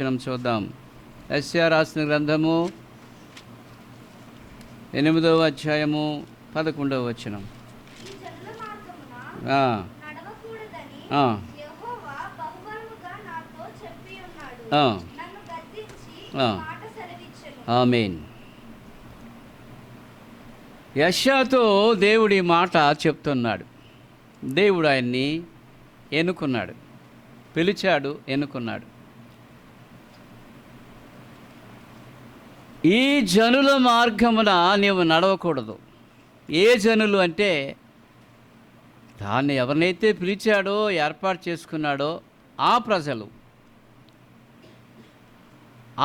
చూద్దాం. యెషయా రాసిన గ్రంథము 8వ అధ్యాయము 11వ వచనం. ఆమేన్. యెషయాతో దేవుడి మాట చెప్తున్నాడు. దేవుడు ఆయన్ని ఎన్నుకున్నాడు, పిలిచాడు, ఎన్నుకున్నాడు. ఈ జనుల మార్గమున నీవు నడవకూడదు. ఏ జనులు అంటే దాన్ని ఎవరినైతే పిలిచాడో, ఏర్పాటు చేసుకున్నాడో ఆ ప్రజలు.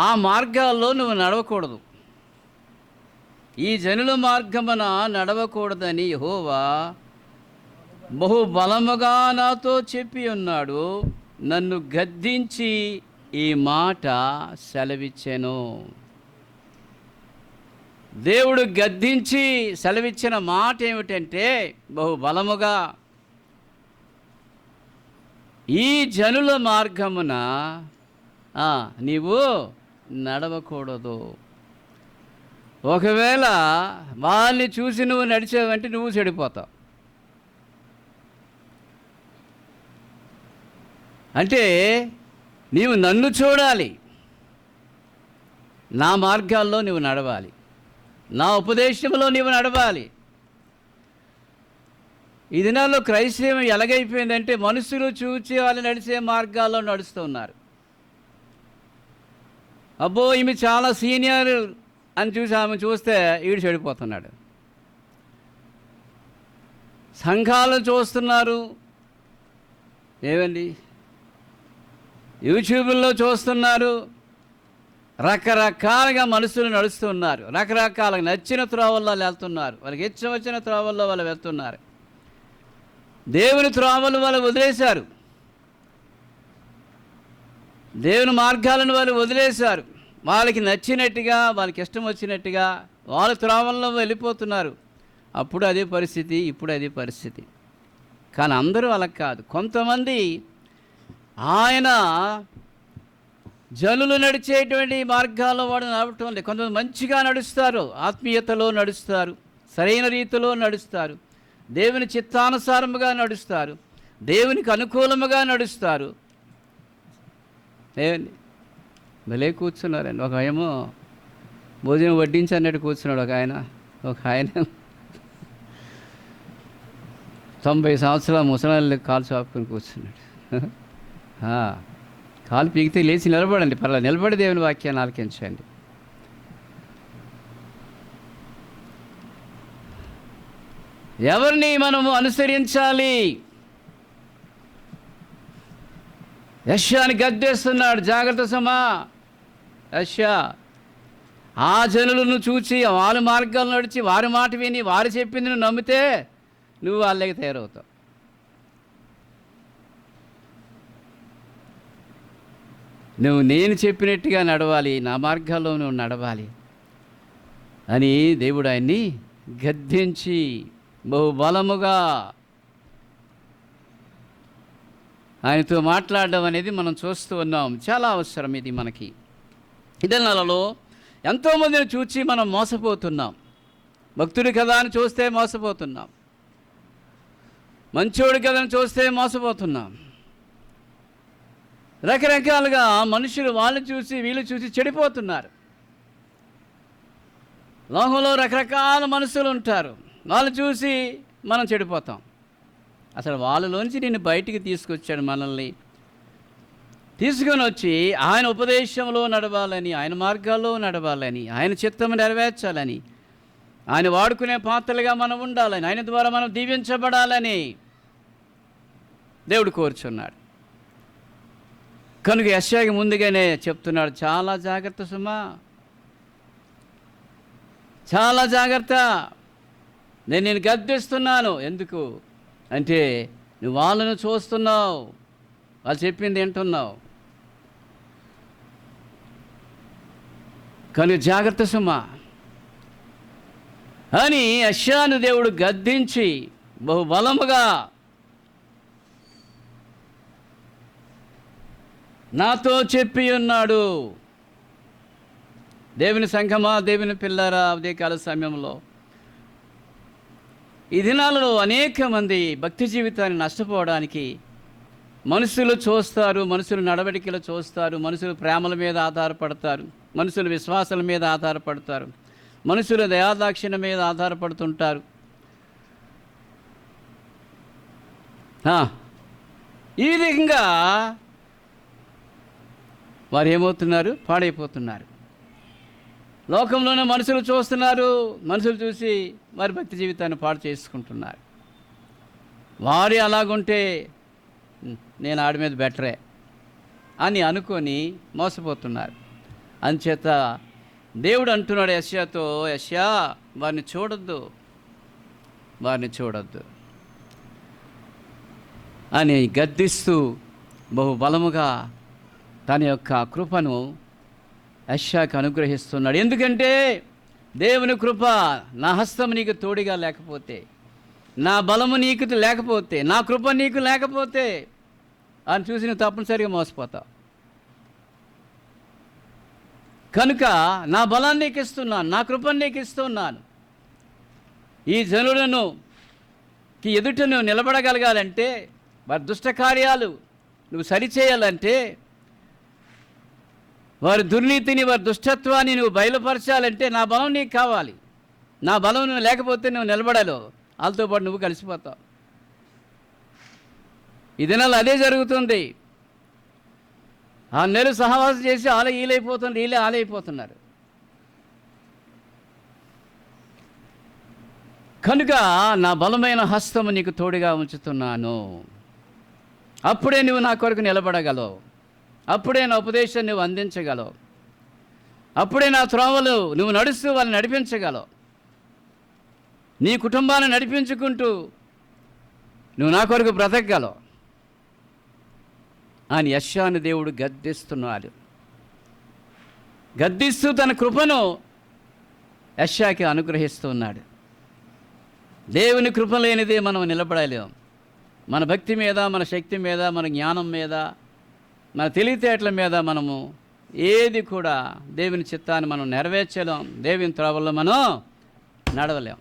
ఆ మార్గాల్లో నువ్వు నడవకూడదు. ఈ జనుల మార్గమున నడవకూడదని యెహోవా బహు బలముగా నాతో చెప్పి ఉన్నాడు. నన్ను గద్దించి ఈ మాట సెలవిచ్చెను. దేవుడు గద్దించి సెలవిచ్చిన మాట ఏమిటంటే, బహు బలముగా ఈ జనుల మార్గమున నీవు నడవకూడదు. ఒకవేళ వాళ్ళని చూసి నువ్వు నడిచావంటే నువ్వు చెడిపోతావు. అంటే నీవు నన్ను చూడాలి, నా మార్గాల్లో నువ్వు నడవాలి, నా ఉపదేశంలో నీవు నడవాలి. ఈ దినాల్లో క్రైస్తవం ఎలాగైపోయిందంటే మనుషులు చూచి వాళ్ళు నడిచే మార్గాల్లో నడుస్తున్నారు. అబ్బో ఈమె చాలా సీనియర్ అని చూసి ఆమె చూస్తే ఈడు చెడిపోతున్నాడు. సంఘాలు చూస్తున్నారు, ఏమండి యూట్యూబ్లో చూస్తున్నారు, రకరకాలుగా మనుషులు నడుస్తున్నారు, రకరకాలుగా నచ్చిన త్రోవల్లో వెళ్తున్నారు, వాళ్ళకి ఇష్టం వచ్చిన త్రోవల్లో వాళ్ళు వెళ్తున్నారు. దేవుని త్రోవలు వాళ్ళు వదిలేశారు, దేవుని మార్గాలను వాళ్ళు వదిలేశారు. వాళ్ళకి నచ్చినట్టుగా, వాళ్ళకి ఇష్టం వచ్చినట్టుగా వాళ్ళ త్రోవల్లో వెళ్ళిపోతున్నారు. అప్పుడు అదే పరిస్థితి, ఇప్పుడు అదే పరిస్థితి. కానీ అందరూ అలా కాదు. కొంతమంది ఆయన జనులు నడిచేటువంటి మార్గాల్లో వాడు నడవటం లేదు. కొంతమంది మంచిగా నడుస్తారు, ఆత్మీయతలో నడుస్తారు, సరైన రీతిలో నడుస్తారు, దేవుని చిత్తానుసారముగా నడుస్తారు, దేవునికి అనుకూలముగా నడుస్తారు. ఏమండి భలే కూర్చున్నారండి. ఒక ఏమో భోజనం వడ్డించి అన్నట్టు కూర్చున్నాడు ఒక ఆయన. 90 సంవత్సరాల ముసలాళ్ళు కాలు చాపుకొని కూర్చున్నాడు. కాలు పీకితే లేచి నిలబడండి, పర్లేదు, నిలబడి దేవుని వాక్యాన్ని ఆలకించండి. ఎవరిని మనము అనుసరించాలి? యెషయాని గద్దేస్తున్నాడు, జాగ్రత్త సమా యెషయా. ఆ జనులను చూచి వాళ్ళ మార్గాలు నడిచి వారి మాట విని వారు చెప్పింది నువ్వు నమ్మితే నువ్వు వాళ్ళకి తయారవుతావు. నువ్వు నేను చెప్పినట్టుగా నడవాలి, నా మార్గాల్లో నువ్వు నడవాలి అని దేవుడు ఆయన్ని గద్దించి బహుబలముగా ఆయనతో మాట్లాడడం అనేది మనం చూస్తూ ఉన్నాం. చాలా అవసరం ఇది మనకి. ఇదనాలలో ఎంతోమందిని చూసి మనం మోసపోతున్నాం. భక్తుడి కదా అని చూస్తే మోసపోతున్నాం, మంచోడి కదా అని చూస్తే మోసపోతున్నాం. రకరకాలుగా మనుషులు వాళ్ళు చూసి వీళ్ళు చూసి చెడిపోతున్నారు. లోకంలో రకరకాల మనుషులు ఉంటారు, వాళ్ళు చూసి మనం చెడిపోతాం. అసలు వాళ్ళలోంచి నేను బయటికి తీసుకొచ్చాడు, మనల్ని తీసుకొని వచ్చి ఆయన ఉపదేశంలో నడవాలని, ఆయన మార్గాల్లో నడవాలని, ఆయన చిత్తము నెరవేర్చాలని, ఆయన వాడుకునే పాత్రలుగా మనం ఉండాలని, ఆయన ద్వారా మనం దీవించబడాలని దేవుడు కోరుచున్నాడు. కనుక యెషయాకి ముందుగానే చెప్తున్నాడు, చాలా జాగ్రత్త సుమా, చాలా జాగ్రత్త, నేను గద్దిస్తున్నాను. ఎందుకు అంటే నువ్వు వాళ్ళను చూస్తున్నావు, వాళ్ళు చెప్పింది వింటున్నావు. కనుక జాగ్రత్త సుమా అని యెషయాను దేవుడు గద్దించి బహుబలముగా నాతో చెప్పి ఉన్నాడు. దేవుని సంఘమా, దేవుని పిల్లరా, ఉదయకాల సమయంలో ఈ దినాలలో అనేక మంది భక్తి జీవితాన్ని నష్టపోవడానికి మనుషులు చూస్తారు, మనుషులు నడవడికలు చూస్తారు, మనుషులు ప్రేమల మీద ఆధారపడతారు, మనుషుల విశ్వాసాల మీద ఆధారపడతారు, మనుషుల దయాదాక్షిణ్యం మీద ఆధారపడుతుంటారు. ఈ విధంగా వారు ఏమవుతున్నారు? పాడైపోతున్నారు. లోకంలోనే మనుషులు చూస్తున్నారు, మనుషులు చూసి వారి భక్తి జీవితాన్ని పాడు చేసుకుంటున్నారు. వారు అలాగుంటే నేను ఆడి మీద బెటరే అని అనుకొని మోసపోతున్నారు. అంచేత దేవుడు అంటున్నాడు యెషయాతో, యెషయా వారిని చూడొద్దు అని గద్దిస్తూ బహుబలముగా తన యొక్క కృపను యెషయాకు అనుగ్రహిస్తున్నాడు. ఎందుకంటే దేవుని కృప, నా హస్తం నీకు తోడుగా లేకపోతే, నా బలము నీకు లేకపోతే, నా కృప నీకు లేకపోతే అని చూసి నువ్వు తప్పనిసరిగా మోసపోతావు. కనుక నా బలాన్ని నీకు ఇస్తున్నాను, నా కృపను నీకు ఇస్తున్నాను. ఈ జనులను ఎదుట నువ్వు నిలబడగలగాలంటే, వారి దుష్ట కార్యాలు నువ్వు సరిచేయాలంటే, వారి దుర్నీతిని, వారి దుష్టత్వాన్ని నువ్వు బయలుపరచాలంటే నా బలం నీకు కావాలి. నా బలం నువ్వు లేకపోతే నువ్వు నిలబడలేవు, వాళ్ళతో పాటు నువ్వు కలిసిపోతావు. ఈ దినాలు అదే జరుగుతుంది. ఆ నెల సహవాసం చేసి వీళ్ళే ఆలైపోతున్నారు. కనుక నా బలమైన హస్తము నీకు తోడుగా ఉంచుతున్నాను. అప్పుడే నువ్వు నా కొరకు నిలబడగలవు, అప్పుడే నా ఉపదేశాన్ని నువ్వు అందించగలవు, అప్పుడే నా త్రోవలు నువ్వు నడుస్తూ వాళ్ళని నడిపించగలవు. నీ కుటుంబాన్ని నడిపించుకుంటూ నువ్వు నా కొరకు బ్రతకగలవు అని యెషయాను దేవుడు గద్దిస్తూ తన కృపను యెషయాకి అనుగ్రహిస్తున్నాడు. దేవుని కృప లేనిదే మనం నిలబడలేం. మన భక్తి మీద, మన శక్తి మీద, మన జ్ఞానం మీద, మన తెలివితేటల మీద మనము ఏది కూడా దేవుని చిత్తాన్ని మనం నెరవేర్చలేం. దేవుని త్రోవల్లో మనం నడవలేం.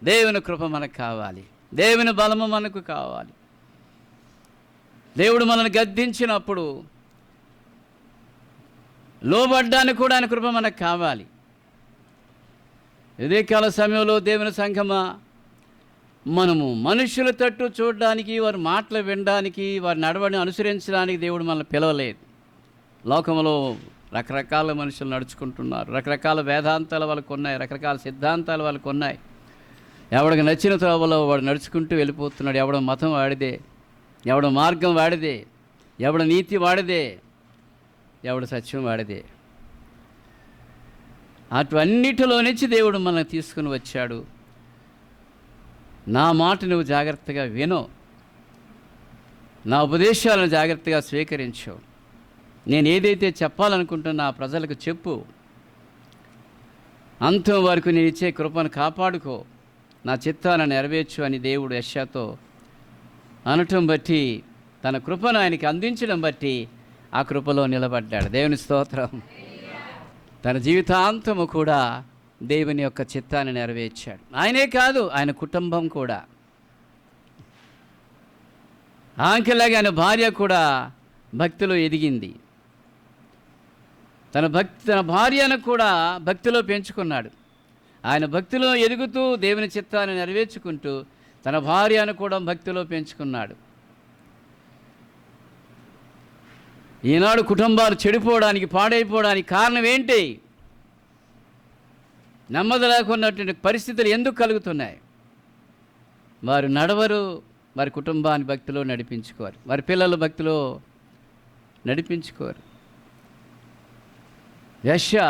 దేవుని కృప మనకు కావాలి, దేవుని బలము మనకు కావాలి. దేవుడు మనల్ని గద్దించినప్పుడు లోబడ్డానికి కూడా ఆయన కృప మనకు కావాలి. ఉదయకాల సమయంలో దేవుని సంఘమా, మనము మనుషుల తట్టు చూడడానికి, వారి మాటలు వినడానికి, వారి నడవడిని అనుసరించడానికి దేవుడు మనల్ని పిలవలేదు. లోకంలో రకరకాల మనుషులు నడుచుకుంటున్నారు, రకరకాల వేదాంతాలు వాళ్ళకు ఉన్నాయి, రకరకాల సిద్ధాంతాలు వాళ్ళకు ఉన్నాయి. ఎవడికి నచ్చిన త్రోవలో వాడు నడుచుకుంటూ వెళ్ళిపోతున్నాడు. ఎవడ మతం వాడిదే, ఎవడ మార్గం వాడిదే, ఎవడ నీతి వాడిదే, ఎవడ సత్యం వాడిదే. అటువన్నిటిలో నుంచి దేవుడు మనల్ని తీసుకుని వచ్చాడు. నా మాట నువ్వు జాగ్రత్తగా విను, నా ఉపదేశాలను జాగ్రత్తగా స్వీకరించు, నేను ఏదైతే చెప్పాలనుకుంటున్నా ఆ ప్రజలకు చెప్పు, అంతం వరకు నేను ఇచ్చే కృపను కాపాడుకో, నా చిత్తాన్ని నెరవేర్చు అని దేవుడు యెషయాతో అనటం బట్టి, తన కృపను ఆయనకి అందించడం బట్టి ఆ కృపలో నిలబడ్డాడు. దేవుని స్తోత్రం. తన జీవితాంతము కూడా దేవుని యొక్క చిత్తాన్ని నెరవేర్చాడు. ఆయనే కాదు, ఆయన కుటుంబం కూడా. ఆంకెలాగా ఆయన భార్య కూడా భక్తిలో ఎదిగింది. తన భార్యను కూడా భక్తిలో పెంచుకున్నాడు. ఆయన భక్తిలో ఎదుగుతూ దేవుని చిత్తాన్ని నెరవేర్చుకుంటూ తన భార్యను కూడా భక్తిలో పెంచుకున్నాడు. ఈనాడు కుటుంబాలు చెడిపోవడానికి, పాడైపోవడానికి కారణం ఏంటి? నెమ్మది లేకున్నటువంటి పరిస్థితులు ఎందుకు కలుగుతున్నాయి? వారు నడవరు, వారి కుటుంబాన్ని భక్తిలో నడిపించుకోరు, వారి పిల్లలు భక్తిలో నడిపించుకోరు. యెషయా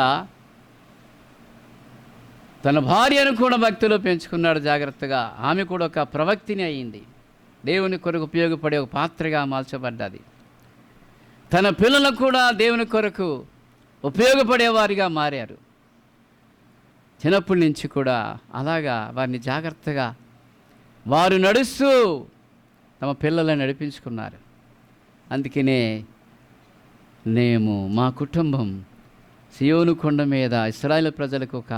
తన భార్యను కూడా భక్తిలో పెంచుకున్నాడు జాగ్రత్తగా. ఆమె కూడా ఒక ప్రవక్తిని అయింది, దేవుని కొరకు ఉపయోగపడే ఒక పాత్రగా మార్చబడ్డది. తన పిల్లలకు కూడా దేవుని కొరకు ఉపయోగపడేవారిగా మారారు. చిన్నప్పటి నుంచి కూడా అలాగా వారిని జాగ్రత్తగా వారు నడుస్తూ తమ పిల్లలను నడిపించుకున్నారు. అందుకనే మేము మా కుటుంబం సియోను కొండ మీద ఇశ్రాయేలు ప్రజలకు ఒక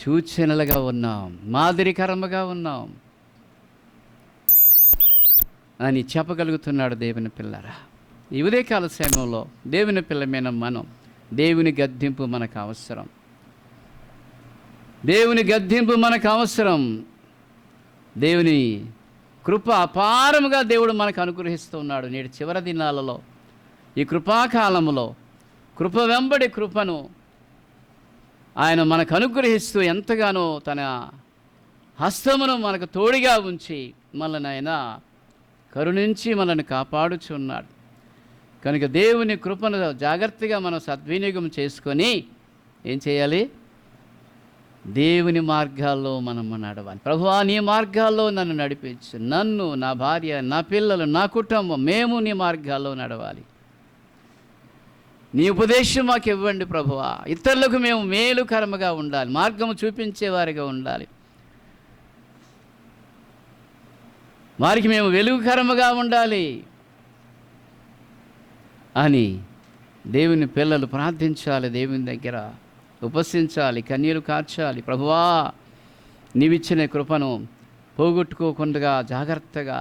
సూచనలుగా ఉన్నాం, మాదిరికరముగా ఉన్నాం అని చెప్పగలుగుతున్నాడు దేవుని పిల్లరా. ఈ ఉదయకాల సమయంలో దేవుని పిల్లమైన మనం దేవుని గద్దింపు మనకు అవసరం. దేవుని గద్దింపు మనకు అవసరం. దేవుని కృప అపారముగా దేవుడు మనకు అనుగ్రహిస్తూ ఉన్నాడు. నేడు చివరి దినాలలో ఈ కృపాకాలంలో కృప వెంబడి కృపను ఆయన మనకు అనుగ్రహిస్తూ ఎంతగానో తన హస్తమును మనకు తోడుగా ఉంచి మనల్ని ఆయన కరుణించి మనల్ని కాపాడుచున్నాడు. కనుక దేవుని కృపను జాగ్రత్తగా మనం సద్వినియోగం చేసుకొని ఏం చేయాలి? దేవుని మార్గాల్లో మనం నడవాలి. ప్రభువా, నీ మార్గాల్లో నన్ను నడిపించు, నన్ను, నా భార్య, నా పిల్లలు, నా కుటుంబం, మేము నీ మార్గాల్లో నడవాలి. నీ ఉపదేశం మాకు ఇవ్వండి ప్రభువా. ఇతరులకు మేము మేలుకరముగా ఉండాలి, మార్గము చూపించేవారిగా ఉండాలి, వారికి మేము వెలుగుకరముగా ఉండాలి అని దేవుని పిల్లలు ప్రార్థించాలి, దేవుని దగ్గర ఉపసించాలి, కన్నీరు కార్చాలి. ప్రభువా, నీవిచ్చిన కృపను పోగొట్టుకోకుండా జాగ్రత్తగా,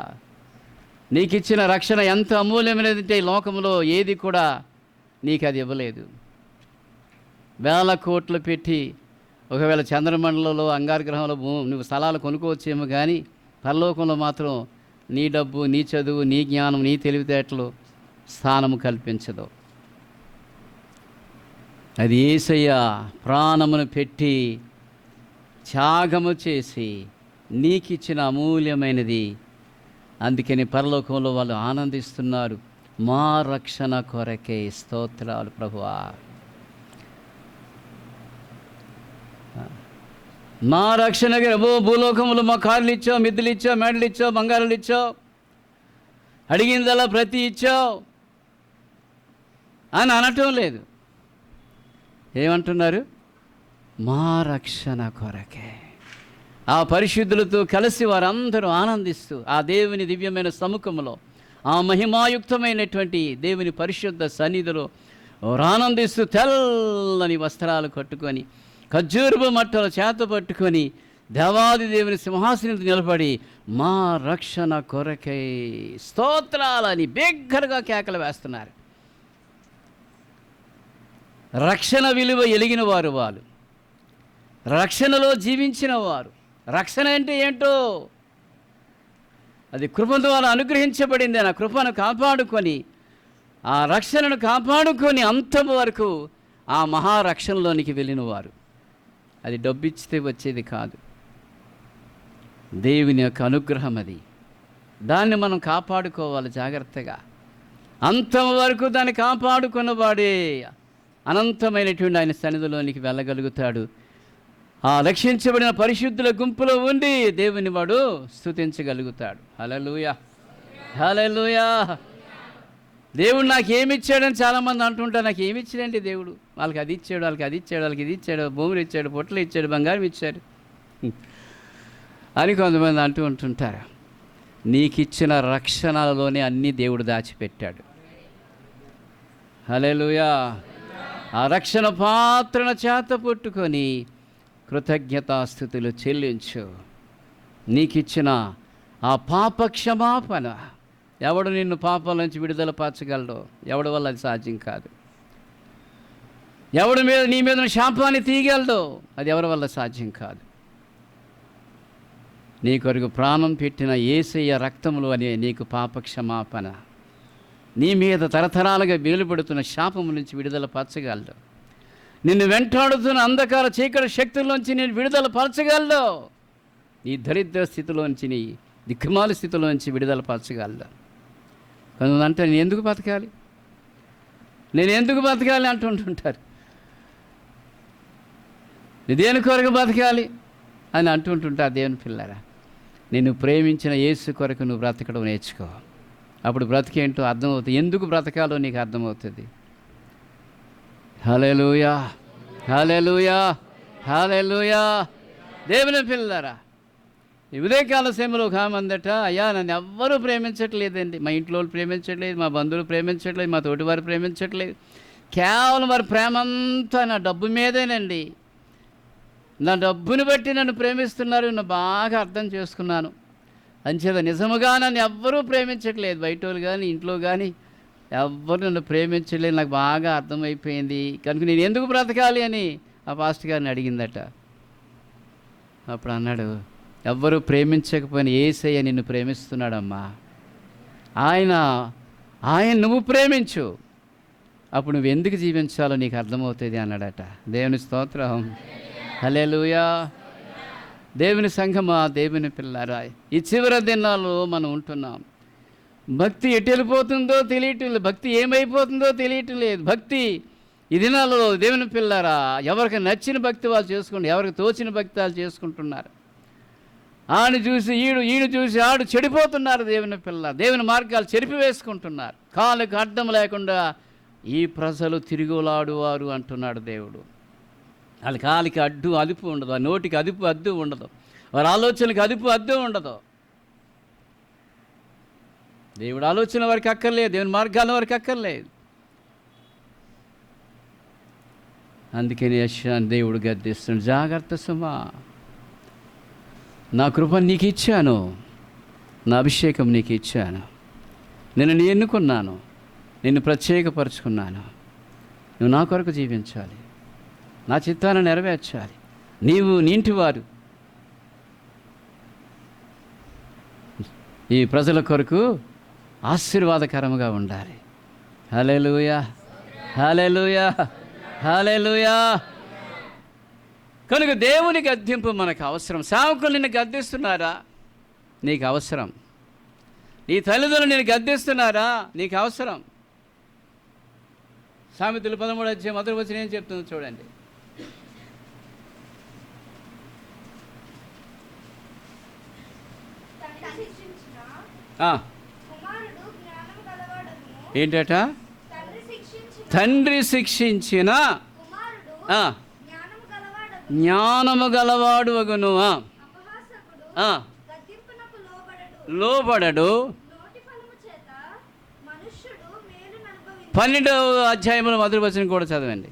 నీకిచ్చిన రక్షణ ఎంత అమూల్యమైనదంటే ఈ లోకంలో ఏది కూడా నీకు అది ఇవ్వలేదు. వేల కోట్లు పెట్టి ఒకవేళ చంద్రమండలంలో అంగారగ్రహంలో నువ్వు స్థలాలు కొనుక్కోవచ్చేమో, కానీ పరలోకంలో మాత్రం నీ డబ్బు, నీ చదువు, నీ జ్ఞానం, నీ తెలివితేటలు స్థానము కల్పించదు. అది యేసయ్య ప్రాణమును పెట్టి త్యాగము చేసి నీకిచ్చిన అమూల్యమైనది. అందుకని పరలోకంలో వాళ్ళు ఆనందిస్తున్నారు. మా రక్షణ కొరకే స్తోత్రాలు ప్రభువా. మా రక్షణగా భూలోకంలో మా కార్లు ఇచ్చావు, మిద్దెలు ఇచ్చావు, మెడలు ఇచ్చావు, బంగారాలు ఇచ్చావు, అడిగిందలా ప్రతి ఇచ్చావు అని అనటం లేదు. ఏమంటున్నారు? మా రక్షణ కొరకే. ఆ పరిశుద్ధులతో కలిసి వారందరూ ఆనందిస్తూ ఆ దేవుని దివ్యమైన సముఖంలో, ఆ మహిమాయుక్తమైనటువంటి దేవుని పరిశుద్ధ సన్నిధిలో వారు ఆనందిస్తూ తెల్లని వస్త్రాలు కట్టుకొని, ఖర్జూరపు మట్టలు చేత పట్టుకొని దేవాది దేవుని సింహాసనం నిలబడి మా రక్షణ కొరకై స్తోత్రాలని బిగ్గరగా కేకలు వేస్తున్నారు. రక్షణ విలువ ఎలిగిన వారు వాళ్ళు, రక్షణలో జీవించిన వారు. రక్షణ అంటే ఏంటో, అది కృప ద్వారా అనుగ్రహించబడింది. ఆ కృపను కాపాడుకొని, ఆ రక్షణను కాపాడుకొని అంతం వరకు ఆ మహారక్షణలోనికి వెళ్ళిన వారు. అది డబ్బిచ్చితే వచ్చేది కాదు, దేవుని యొక్క అనుగ్రహం అది. దాన్ని మనం కాపాడుకోవాలి జాగ్రత్తగా. అంతం వరకు దాన్ని కాపాడుకున్నవాడే అనంతమైనటువంటి ఆయన సన్నిధిలోనికి వెళ్ళగలుగుతాడు. ఆ రక్షించబడిన పరిశుద్ధుల గుంపులో ఉండి దేవుని వాడు స్తుతించగలుగుతాడు. హల్లెలూయా, హల్లెలూయా. దేవుడు నాకు ఏమి ఇచ్చాడని చాలామంది అంటుంటారు. నాకు ఏమి ఇచ్చాడండి దేవుడు? వాళ్ళకి అది ఇచ్చాడు, వాళ్ళకి అది ఇచ్చాడు, వాళ్ళకి ఇది ఇచ్చాడు, భూములు ఇచ్చాడు, పొట్టలు ఇచ్చాడు, బంగారం ఇచ్చాడు అని కొంతమంది అంటూ ఉంటుంటారు. నీకు ఇచ్చిన రక్షణలోనే అన్నీ దేవుడు దాచిపెట్టాడు. హల్లెలూయా. ఆ రక్షణ పాత్రను చేత పట్టుకొని కృతజ్ఞతాస్థుతులు చెల్లించు. నీకిచ్చిన ఆ పాప క్షమాపణ. ఎవడు నిన్ను పాపాల నుంచి విడుదల పరచగలడో? ఎవడి వల్ల అది సాధ్యం కాదు. ఎవడి మీద నీ మీద శాపాన్ని తీయగలడో? అది ఎవరి వల్ల సాధ్యం కాదు. నీ కొరకు ప్రాణం పెట్టిన యేసయ్య రక్తములు అనే నీకు పాప క్షమాపణ. నీ మీద తరతరాలుగా వేలుపడుతున్న శాపము నుంచి విడుదల పరచగలడు. నిన్ను వెంటాడుతున్న అంధకార చీకటి శక్తుల్లోంచి నేను విడుదల పరచగలడు. నీ దరిద్ర స్థితిలోంచి, నీ దిక్కుమాల స్థితిలోంచి విడుదల పరచగలడు. కొంతమంది నేను ఎందుకు బతకాలి, నేను ఎందుకు బతకాలి అంటుంటుంటారు. నీ దేని కొరకు బతకాలి అని అంటుంటుంటారు. దేవుని పిల్లరా, నిన్ను ప్రేమించిన యేసు కొరకు నువ్వు బ్రతకడం నేర్చుకో. అప్పుడు బ్రతికేంటో అర్థమవుతుంది, ఎందుకు బ్రతకాలో నీకు అర్థమవుతుంది. హల్లెలూయా, హల్లెలూయా, హల్లెలూయా. దేవుని పిల్లరా, ఈ ఉదయకాల సమయంలో ఒక ఆమె అందట, అయ్యా నన్ను ఎవ్వరూ ప్రేమించట్లేదండి, మా ఇంట్లో వాళ్ళు ప్రేమించట్లేదు, మా బంధువులు ప్రేమించట్లేదు, మా తోటివారు ప్రేమించట్లేదు, కేవలం వారి ప్రేమ అంతా నా డబ్బు మీదేనండి, నా డబ్బుని బట్టి నన్ను ప్రేమిస్తున్నారు, నన్ను బాగా అర్థం చేసుకున్నాను, అంచేత నిజముగా నన్ను ఎవ్వరూ ప్రేమించట్లేదు, బయట వాళ్ళు కానీ ఇంట్లో కానీ ఎవ్వరు నన్ను ప్రేమించలేదు, నాకు బాగా అర్థమైపోయింది, కనుక నేను ఎందుకు బ్రతకాలి అని ఆ పాస్టర్ గారిని అడిగిందట. అప్పుడు అన్నాడు, ఎవ్వరూ ప్రేమించకపోయినా యేసయ్య నిన్ను ప్రేమిస్తున్నాడమ్మా, ఆయన నువ్వు ప్రేమించు, అప్పుడు నువ్వు ఎందుకు జీవించాలో నీకు అర్థమవుతుంది అన్నాడట. దేవుని స్తోత్రం, హల్లెలూయా. దేవుని సంఘమా, దేవుని పిల్లారా, ఈ చివరి దినాల్లో మనం ఉంటున్నాం. భక్తి ఎటు వెళ్ళిపోతుందో తెలియటం లేదు, భక్తి ఏమైపోతుందో తెలియటం లేదు. భక్తి ఈ దినాల్లో దేవుని పిల్లారా, ఎవరికి నచ్చిన భక్తి వాళ్ళు చేసుకుంటారు, ఎవరికి తోచిన భక్తి వాళ్ళు చేసుకుంటున్నారు. ఆడు చూసి ఈడు చూసి ఆడు చెడిపోతున్నారు. దేవుని పిల్ల దేవుని మార్గాలు చెరిపివేసుకుంటున్నారు. కాళ్ళకు అడ్డం లేకుండా ఈ ప్రజలు తిరుగులాడువారు అంటున్నాడు దేవుడు. వాళ్ళ కాలికి అదుపు ఉండదు, ఆ నోటికి అద్దు ఉండదు, వారి ఆలోచనకి అద్దు ఉండదు. దేవుడు ఆలోచన వారికి అక్కర్లేదు, దేవుని మార్గాల వారికి అక్కర్లేదు. అందుకని యెషయాను దేవుడు గద్దిస్తున్నాడు, జాగ్రత్త సుమా, నా కృప నీకు ఇచ్చాను, నా అభిషేకం నీకు ఇచ్చాను, నేను ఎన్నుకున్నాను, నిన్ను ప్రత్యేకపరుచుకున్నాను, నువ్వు నా కొరకు జీవించాలి, నా చిత్తాన్ని నెరవేర్చాలి, నీవు నీంటివారు ఈ ప్రజల కొరకు ఆశీర్వాదకరముగా ఉండాలి. హల్లెలూయా, హల్లెలూయా, హల్లెలూయా. కనుక దేవుని గద్దింపు మనకు అవసరం. సేవకులు నిన్ను గద్దిస్తున్నారా? నీకు అవసరం. నీ తల్లిదండ్రులు నిన్ను గద్దిస్తున్నారా? నీకు అవసరం. సామెతలు 13:1 ఏం చెప్తుందో చూడండి. ఏంటట? తండ్రి శిక్షించిన జ్ఞానము గలవాడు అగును, లోబడడు. 12వ అధ్యాయంలో 1వ వచనం కూడా చదవండి.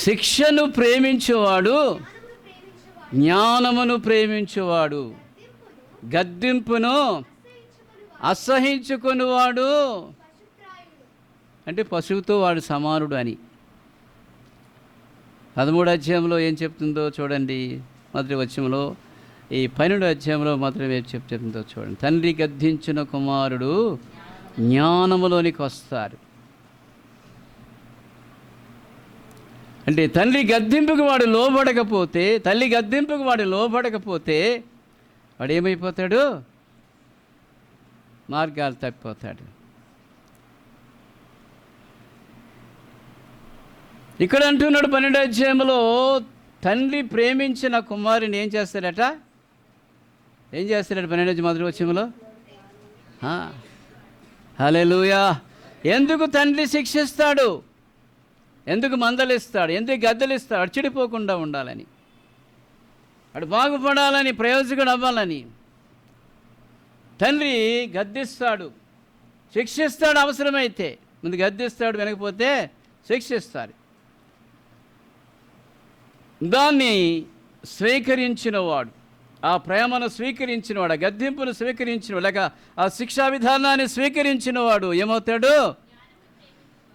శిక్షను ప్రేమించువాడు జ్ఞానమును ప్రేమించువాడు, గద్దింపును అసహించుకునివాడు అంటే పశువుతో వాడు సమానుడు అని. 13వ అధ్యాయంలో ఏం చెప్తుందో చూడండి. 1వ వచనంలో, ఈ 12వ అధ్యాయంలో మాత్రం ఏం చెప్తుందో చూడండి. తండ్రి గద్దించిన కుమారుడు జ్ఞానములోనికి వస్తారు. అంటే తండ్రి గద్దింపుకు వాడు లోబడకపోతే, తల్లి గద్దింపుకు వాడు లోబడకపోతే వాడు ఏమైపోతాడు? మార్గాలు తప్పిపోతాడు. ఇక్కడ అంటున్నాడు 12వ అధ్యాయంలో, తండ్రి ప్రేమించిన కుమారుని ఏం చేస్తాడట? 12వ వచనంలో, హల్లెలూయా. ఎందుకు తండ్రి శిక్షిస్తాడు? ఎందుకు మందలిస్తాడు? ఎందుకు గద్దలిస్తాడు? అడు చెడిపోకుండా ఉండాలని, అడు బాగుపడాలని, ప్రయోజకుడు అవ్వాలని. తండ్రి గద్దిస్తాడు, శిక్షిస్తాడు. అవసరమైతే ముందు గద్దిస్తాడు, వినకపోతే శిక్షిస్తాడు. దాన్ని స్వీకరించినవాడు, ఆ ప్రేమను స్వీకరించినవాడు, ఆ గద్దింపును స్వీకరించినవాడు, లేక ఆ శిక్షా విధానాన్ని స్వీకరించినవాడు ఏమవుతాడు?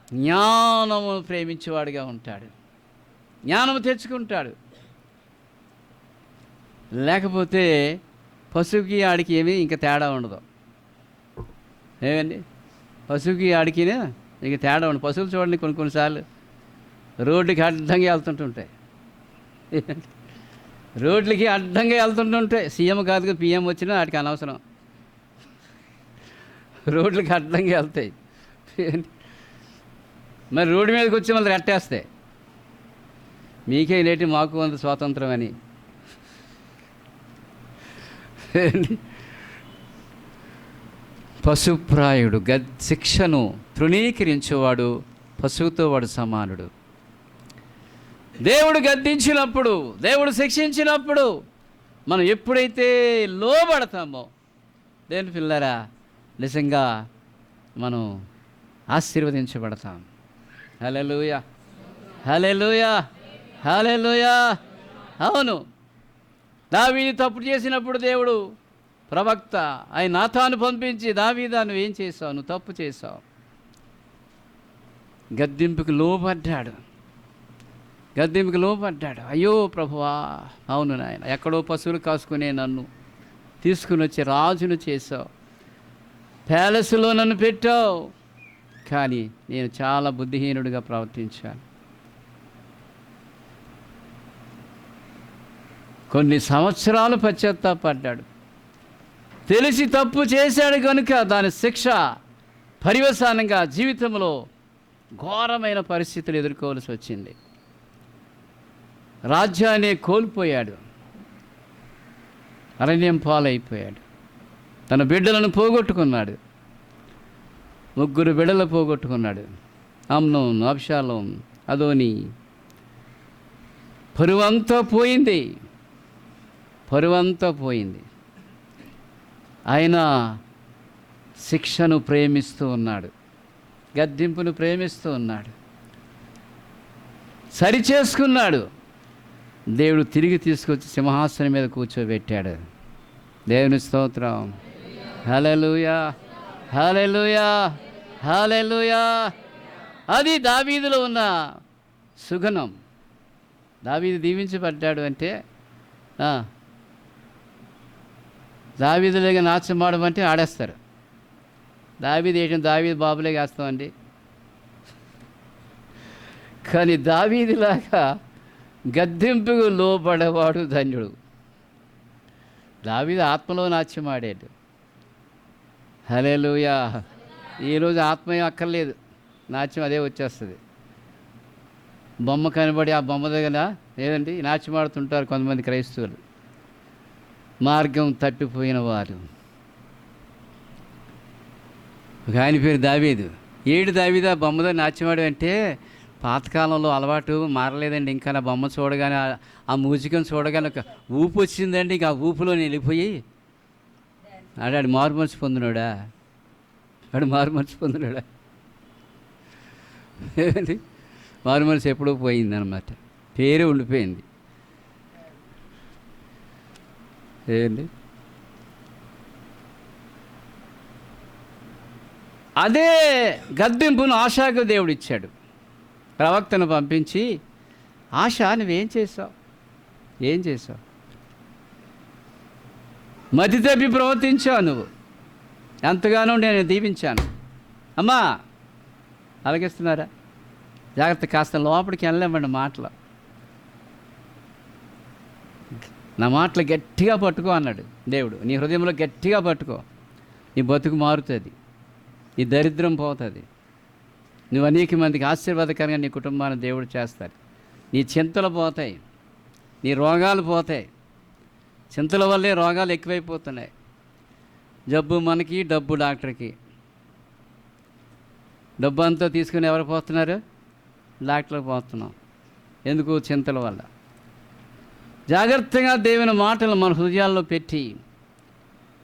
జ్ఞానము ప్రేమించేవాడుగా ఉంటాడు, జ్ఞానము తెచ్చుకుంటాడు. లేకపోతే పశువుకి ఆడికి ఏమీ ఇంకా తేడా ఉండదు. ఏమండి, పశువుకి ఆడికి ఇంక తేడా ఉండదు. పశువులు చూడండి, కొన్నిసార్లు రోడ్డుకి అడ్డంగా వెళ్తుంటుంటాయి, రోడ్లకి అడ్డంగా వెళ్తుంటుంటాయి. సీఎం కాదు, పిఎం వచ్చినా వాటికి అనవసరం, రోడ్లకి అడ్డంగా వెళ్తాయి. మరి రోడ్డు మీదకి వచ్చి మళ్ళీ రెట్టేస్తాయి, మీకే నేటి మాకు అంత స్వాతంత్రం అని. పశుప్రాయుడు, శిక్షను తృణీకరించేవాడు పశువుతో వాడు సమానుడు. దేవుడు గద్దించినప్పుడు, దేవుడు శిక్షించినప్పుడు మనం ఎప్పుడైతే లోబడతామో దేవుని పిల్లరా నిజంగా మనం ఆశీర్వదించబడతాం. హల్లెలూయా, హల్లెలూయా, హల్లెలూయా. అవును, దావీదు తప్పు చేసినప్పుడు దేవుడు ప్రవక్త ఆయన నాతాను పంపించి, దావీదా నువ్వేం చేసావు, నువ్వు తప్పు చేసావు. గద్దింపుకు లోబడ్డాడు, గద్దింపుకు లోబడ్డాడు. అయ్యో ప్రభువా, అవును నాయన, ఎక్కడో పశువులు కాసుకునే నన్ను తీసుకుని వచ్చి రాజును చేసావు, ప్యాలెస్లో నన్ను పెట్టావు, కానీ నేను చాలా బుద్ధిహీనుడిగా ప్రవర్తించాను. కొన్ని సంవత్సరాలు పశ్చాత్తాపడ్డాడు. తెలిసి తప్పు చేశాడు కనుక దాని శిక్ష పర్యవసానంగా జీవితంలో ఘోరమైన పరిస్థితులు ఎదుర్కోవాల్సి వచ్చింది. రాజ్యాన్ని కోల్పోయాడు, అరణ్యం పాలైపోయాడు, తన బిడ్డలను పోగొట్టుకున్నాడు. 3 బిడ్డలు పోగొట్టుకున్నాడు. Amnon, Absalom, Adoni. పరువంతా పోయింది, పరువంతా పోయింది. ఆయన శిక్షను ప్రేమిస్తూ ఉన్నాడు, గద్దింపును ప్రేమిస్తూ ఉన్నాడు, సరిచేసుకున్నాడు. దేవుడు తిరిగి తీసుకొచ్చి సింహాసనం మీద కూర్చోబెట్టాడు. దేవుని స్తోత్రం. హల్లెలూయా, హల్లెలూయా, హల్లెలూయా. అది దావీదులో ఉన్న సుగుణం. దావీదు దీవించబడ్డాడు అంటే దావీదులేగా నాట్యం ఆడమంటే ఆడేస్తారు. దావీదు వేయడం దావీదు బాబులేగా వేస్తామండి. కానీ దావీదులాగా గద్దెంపుకు లోబడేవాడు ధన్యుడు. దావీదు ఆత్మలో నాట్యం ఆడాడు. హల్లెలూయా. ఈరోజు ఆత్మ ఏం అక్కర్లేదు, నాట్యం అదే వచ్చేస్తుంది. బొమ్మ కనబడి ఆ బొమ్మ దగ్గర లేదండి నాట్యం ఆడుతుంటారు కొంతమంది క్రైస్తవులు, మార్గం తప్పిపోయిన వారు. ఒక ఆయన పేరు దావీదు. దావీదు ఆ బొమ్మతో నాట్యమాడు అంటే పాతకాలంలో అలవాటు మారలేదండి. ఇంకా నా బొమ్మ చూడగానే, ఆ మ్యూజికం చూడగానే ఒక ఊపు వచ్చిందండి. ఇంకా ఆ ఊపులో నేను వెళ్ళిపోయి ఆడాడు. మారుమనసు పొందినాడా? వాడు మారుమనసు పొందినాడా? ఏదండి, మారుమనసు ఎప్పుడూ పోయిందన్నమాట, పేరే ఉండిపోయింది. ఏంటి, అదే గద్దింపును ఆశాకు దేవుడు ఇచ్చాడు. ప్రవక్తను పంపించి, ఆశ నువ్వేం చేసావు, ఏం చేసావు, మతి తప్పి ప్రవర్తించావు, నువ్వు ఎంతగానో నేను దీవించాను. అమ్మా అలాగేస్తున్నారా? జాగ్రత్త, కాస్త లోపలికి వెళ్ళలేమండి మాటలు. నా మాటలు గట్టిగా పట్టుకో అన్నాడు దేవుడు. నీ హృదయంలో గట్టిగా పట్టుకో, నీ బతుకు మారుతుంది, నీ దరిద్రం పోతుంది, నువ్వు అనేక మందికి ఆశీర్వాదకరంగా నీ కుటుంబాన్ని దేవుడు చేస్తాడు. నీ చింతలు పోతాయి, నీ రోగాలు పోతాయి. చింతల వల్లే రోగాలు ఎక్కువైపోతున్నాయి. జబ్బు మనకి, డబ్బు డాక్టర్కి. డబ్బు అంతా తీసుకుని ఎవరు పోతున్నారు? డాక్టర్కి పోతున్నాం. ఎందుకు? చింతల వల్ల. జాగ్రత్తగా దేవుని మాటలు మన హృదయాల్లో పెట్టి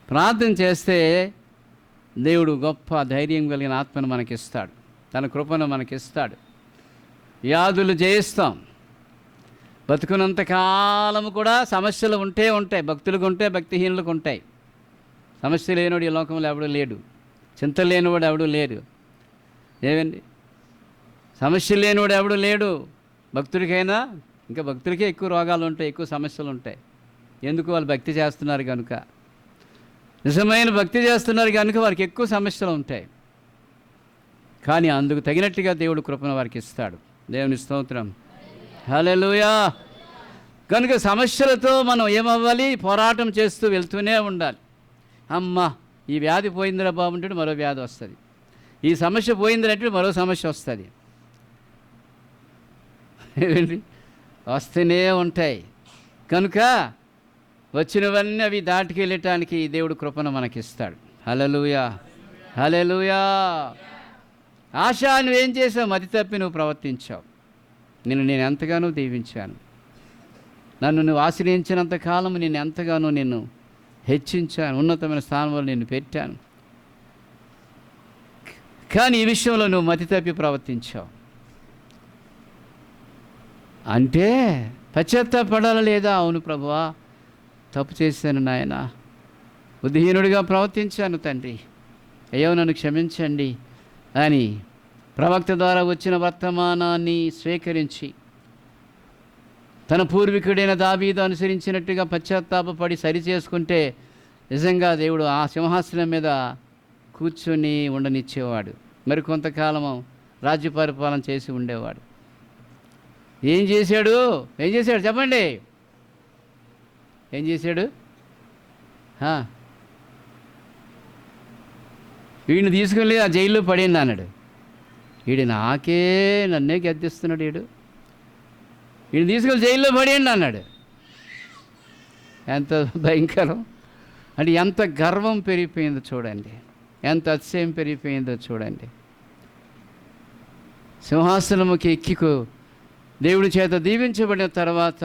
ప్రార్థన చేస్తే దేవుడు గొప్ప ధైర్యం కలిగిన ఆత్మను మనకిస్తాడు, తన కృపను మనకిస్తాడు. వ్యాధులు జయిస్తాం. బతుకున్నంత కాలము కూడా సమస్యలు ఉంటాయి. భక్తులకు ఉంటాయి, భక్తిహీనులకు ఉంటాయి. సమస్య లేనివాడు ఈ లోకంలో ఎవడూ లేడు, చింత లేనివాడు ఎవడూ లేడు. ఏమండి, సమస్య లేనివాడు ఎవడూ లేడు. భక్తుడికైనా ఇంకా భక్తులకే ఎక్కువ రోగాలు ఉంటాయి, ఎక్కువ సమస్యలు ఉంటాయి. ఎందుకు? వాళ్ళు భక్తి చేస్తున్నారు కనుక, నిజమైన భక్తి చేస్తున్నారు కనుక వారికి ఎక్కువ సమస్యలు ఉంటాయి. కానీ అందుకు తగినట్టుగా దేవుడు కృపను వారికి ఇస్తాడు. దేవుని స్తోత్రం. హల్లెలూయా. కనుక సమస్యలతో మనం ఏమవ్వాలి? పోరాటం చేస్తూ వెళ్తూనే ఉండాలి. అమ్మ ఈ వ్యాధి పోయిందిరా బాగుంటే మరో వ్యాధి వస్తుంది, ఈ సమస్య పోయిందంటే మరో సమస్య వస్తుంది. ఏమండి, వస్తూనే ఉంటాయి. కనుక వచ్చినవన్నీ అవి దాటికి వెళ్ళటానికి దేవుడు కృపను మనకిస్తాడు. హల్లెలూయా, హల్లెలూయా. ఆశ నువ్వేం చేసావు? మతి తప్పి నువ్వు ప్రవర్తించావు. నేను ఎంతగానో దీవించాను. నన్ను నువ్వు ఆశ్రయించినంత కాలం నేను ఎంతగానో నిన్ను హెచ్చించాను, ఉన్నతమైన స్థానంలో నిన్ను పెట్టాను. కానీ ఈ విషయంలో నువ్వు మతి తప్పి ప్రవర్తించావు. అంటే పశ్చాత్తాపడాలా లేదా? అవును ప్రభువా, తప్పు చేశాను నాయన, బుద్ధిహీనుడిగా ప్రవర్తించాను తండ్రి, అయ్యో నన్ను క్షమించండి అని ప్రవక్త ద్వారా వచ్చిన వర్తమానాన్ని స్వీకరించి తన పూర్వీకుడైన దావీదు అనుసరించినట్టుగా పశ్చాత్తాపడి సరి చేసుకుంటే నిజంగా దేవుడు ఆ సింహాసనం మీద కూర్చొని ఉండనిచ్చేవాడు. మరి కొంతకాలము రాజ్య పరిపాలన చేసి ఉండేవాడు. ఏం చేశాడు చెప్పండి, ఏం చేశాడు? వీడిని తీసుకెళ్ళి ఆ జైల్లో పడేయండి అన్నాడు. నన్నే గద్దిస్తున్నాడు, వీడిని తీసుకెళ్ళి జైల్లో పడేయండి అన్నాడు. ఎంత భయంకరం అంటే, ఎంత గర్వం పెరిగిపోయిందో చూడండి, ఎంత అతిశయం పెరిగిపోయిందో చూడండి. సింహాసనముకి ఎక్కికు దేవుడి చేత దీవించబడిన తర్వాత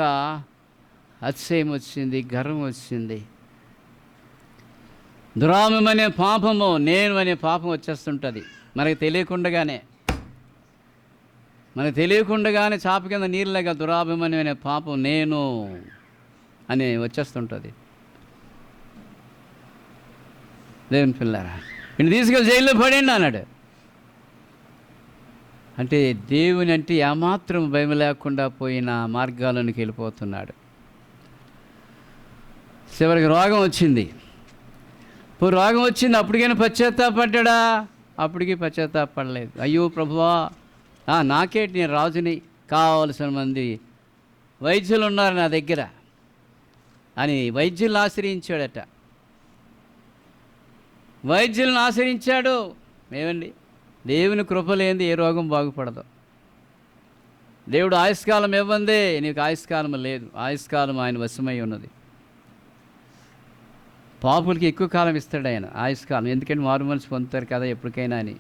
అతిశయం వచ్చింది, గర్వం వచ్చింది. దురామం అనే పాపము, నేను అనే పాపం వచ్చేస్తుంటుంది మనకు తెలియకుండానే చాప కింద నీళ్ళగా దురాభిమానం అనే పాపం నేను అని వచ్చేస్తుంటుంది. దేవుని పిల్లారా, వీడిని తీసుకెళ్ళి జైల్లో పడేయండి అన్నాడు. అంటే దేవుని అంటే ఏమాత్రం భయం లేకుండా పోయిన మార్గాల్లోనికి వెళ్ళిపోతున్నాడు. చివరికి రోగం వచ్చింది. రోగం వచ్చింది, అప్పటికైనా పశ్చాత్తాపడ్డా? అప్పటికి పశ్చాత్తాపడలేదు. అయ్యో ప్రభువా, నాకేంటి, నేను రాజుని, కావలసిన మంది వైద్యులు ఉన్నారు నా దగ్గర అని వైద్యులను ఆశ్రయించాడట. వైద్యులను ఆశ్రయించాడు. ఏమండి, దేవుని కృప లేనిది ఏ రోగం బాగుపడదు. దేవుడు ఆయుష్కాలం ఇవ్వందే, నీకు ఆయుష్కాలం లేదు. ఆయుష్కాలం ఆయన వశమై ఉన్నది. పాపులకి ఎక్కువ కాలం ఇస్తాడు ఆయన ఆయుష్కాలం, ఎందుకంటే మారు మనసు పొందుతారు కదా ఎప్పటికైనా అని.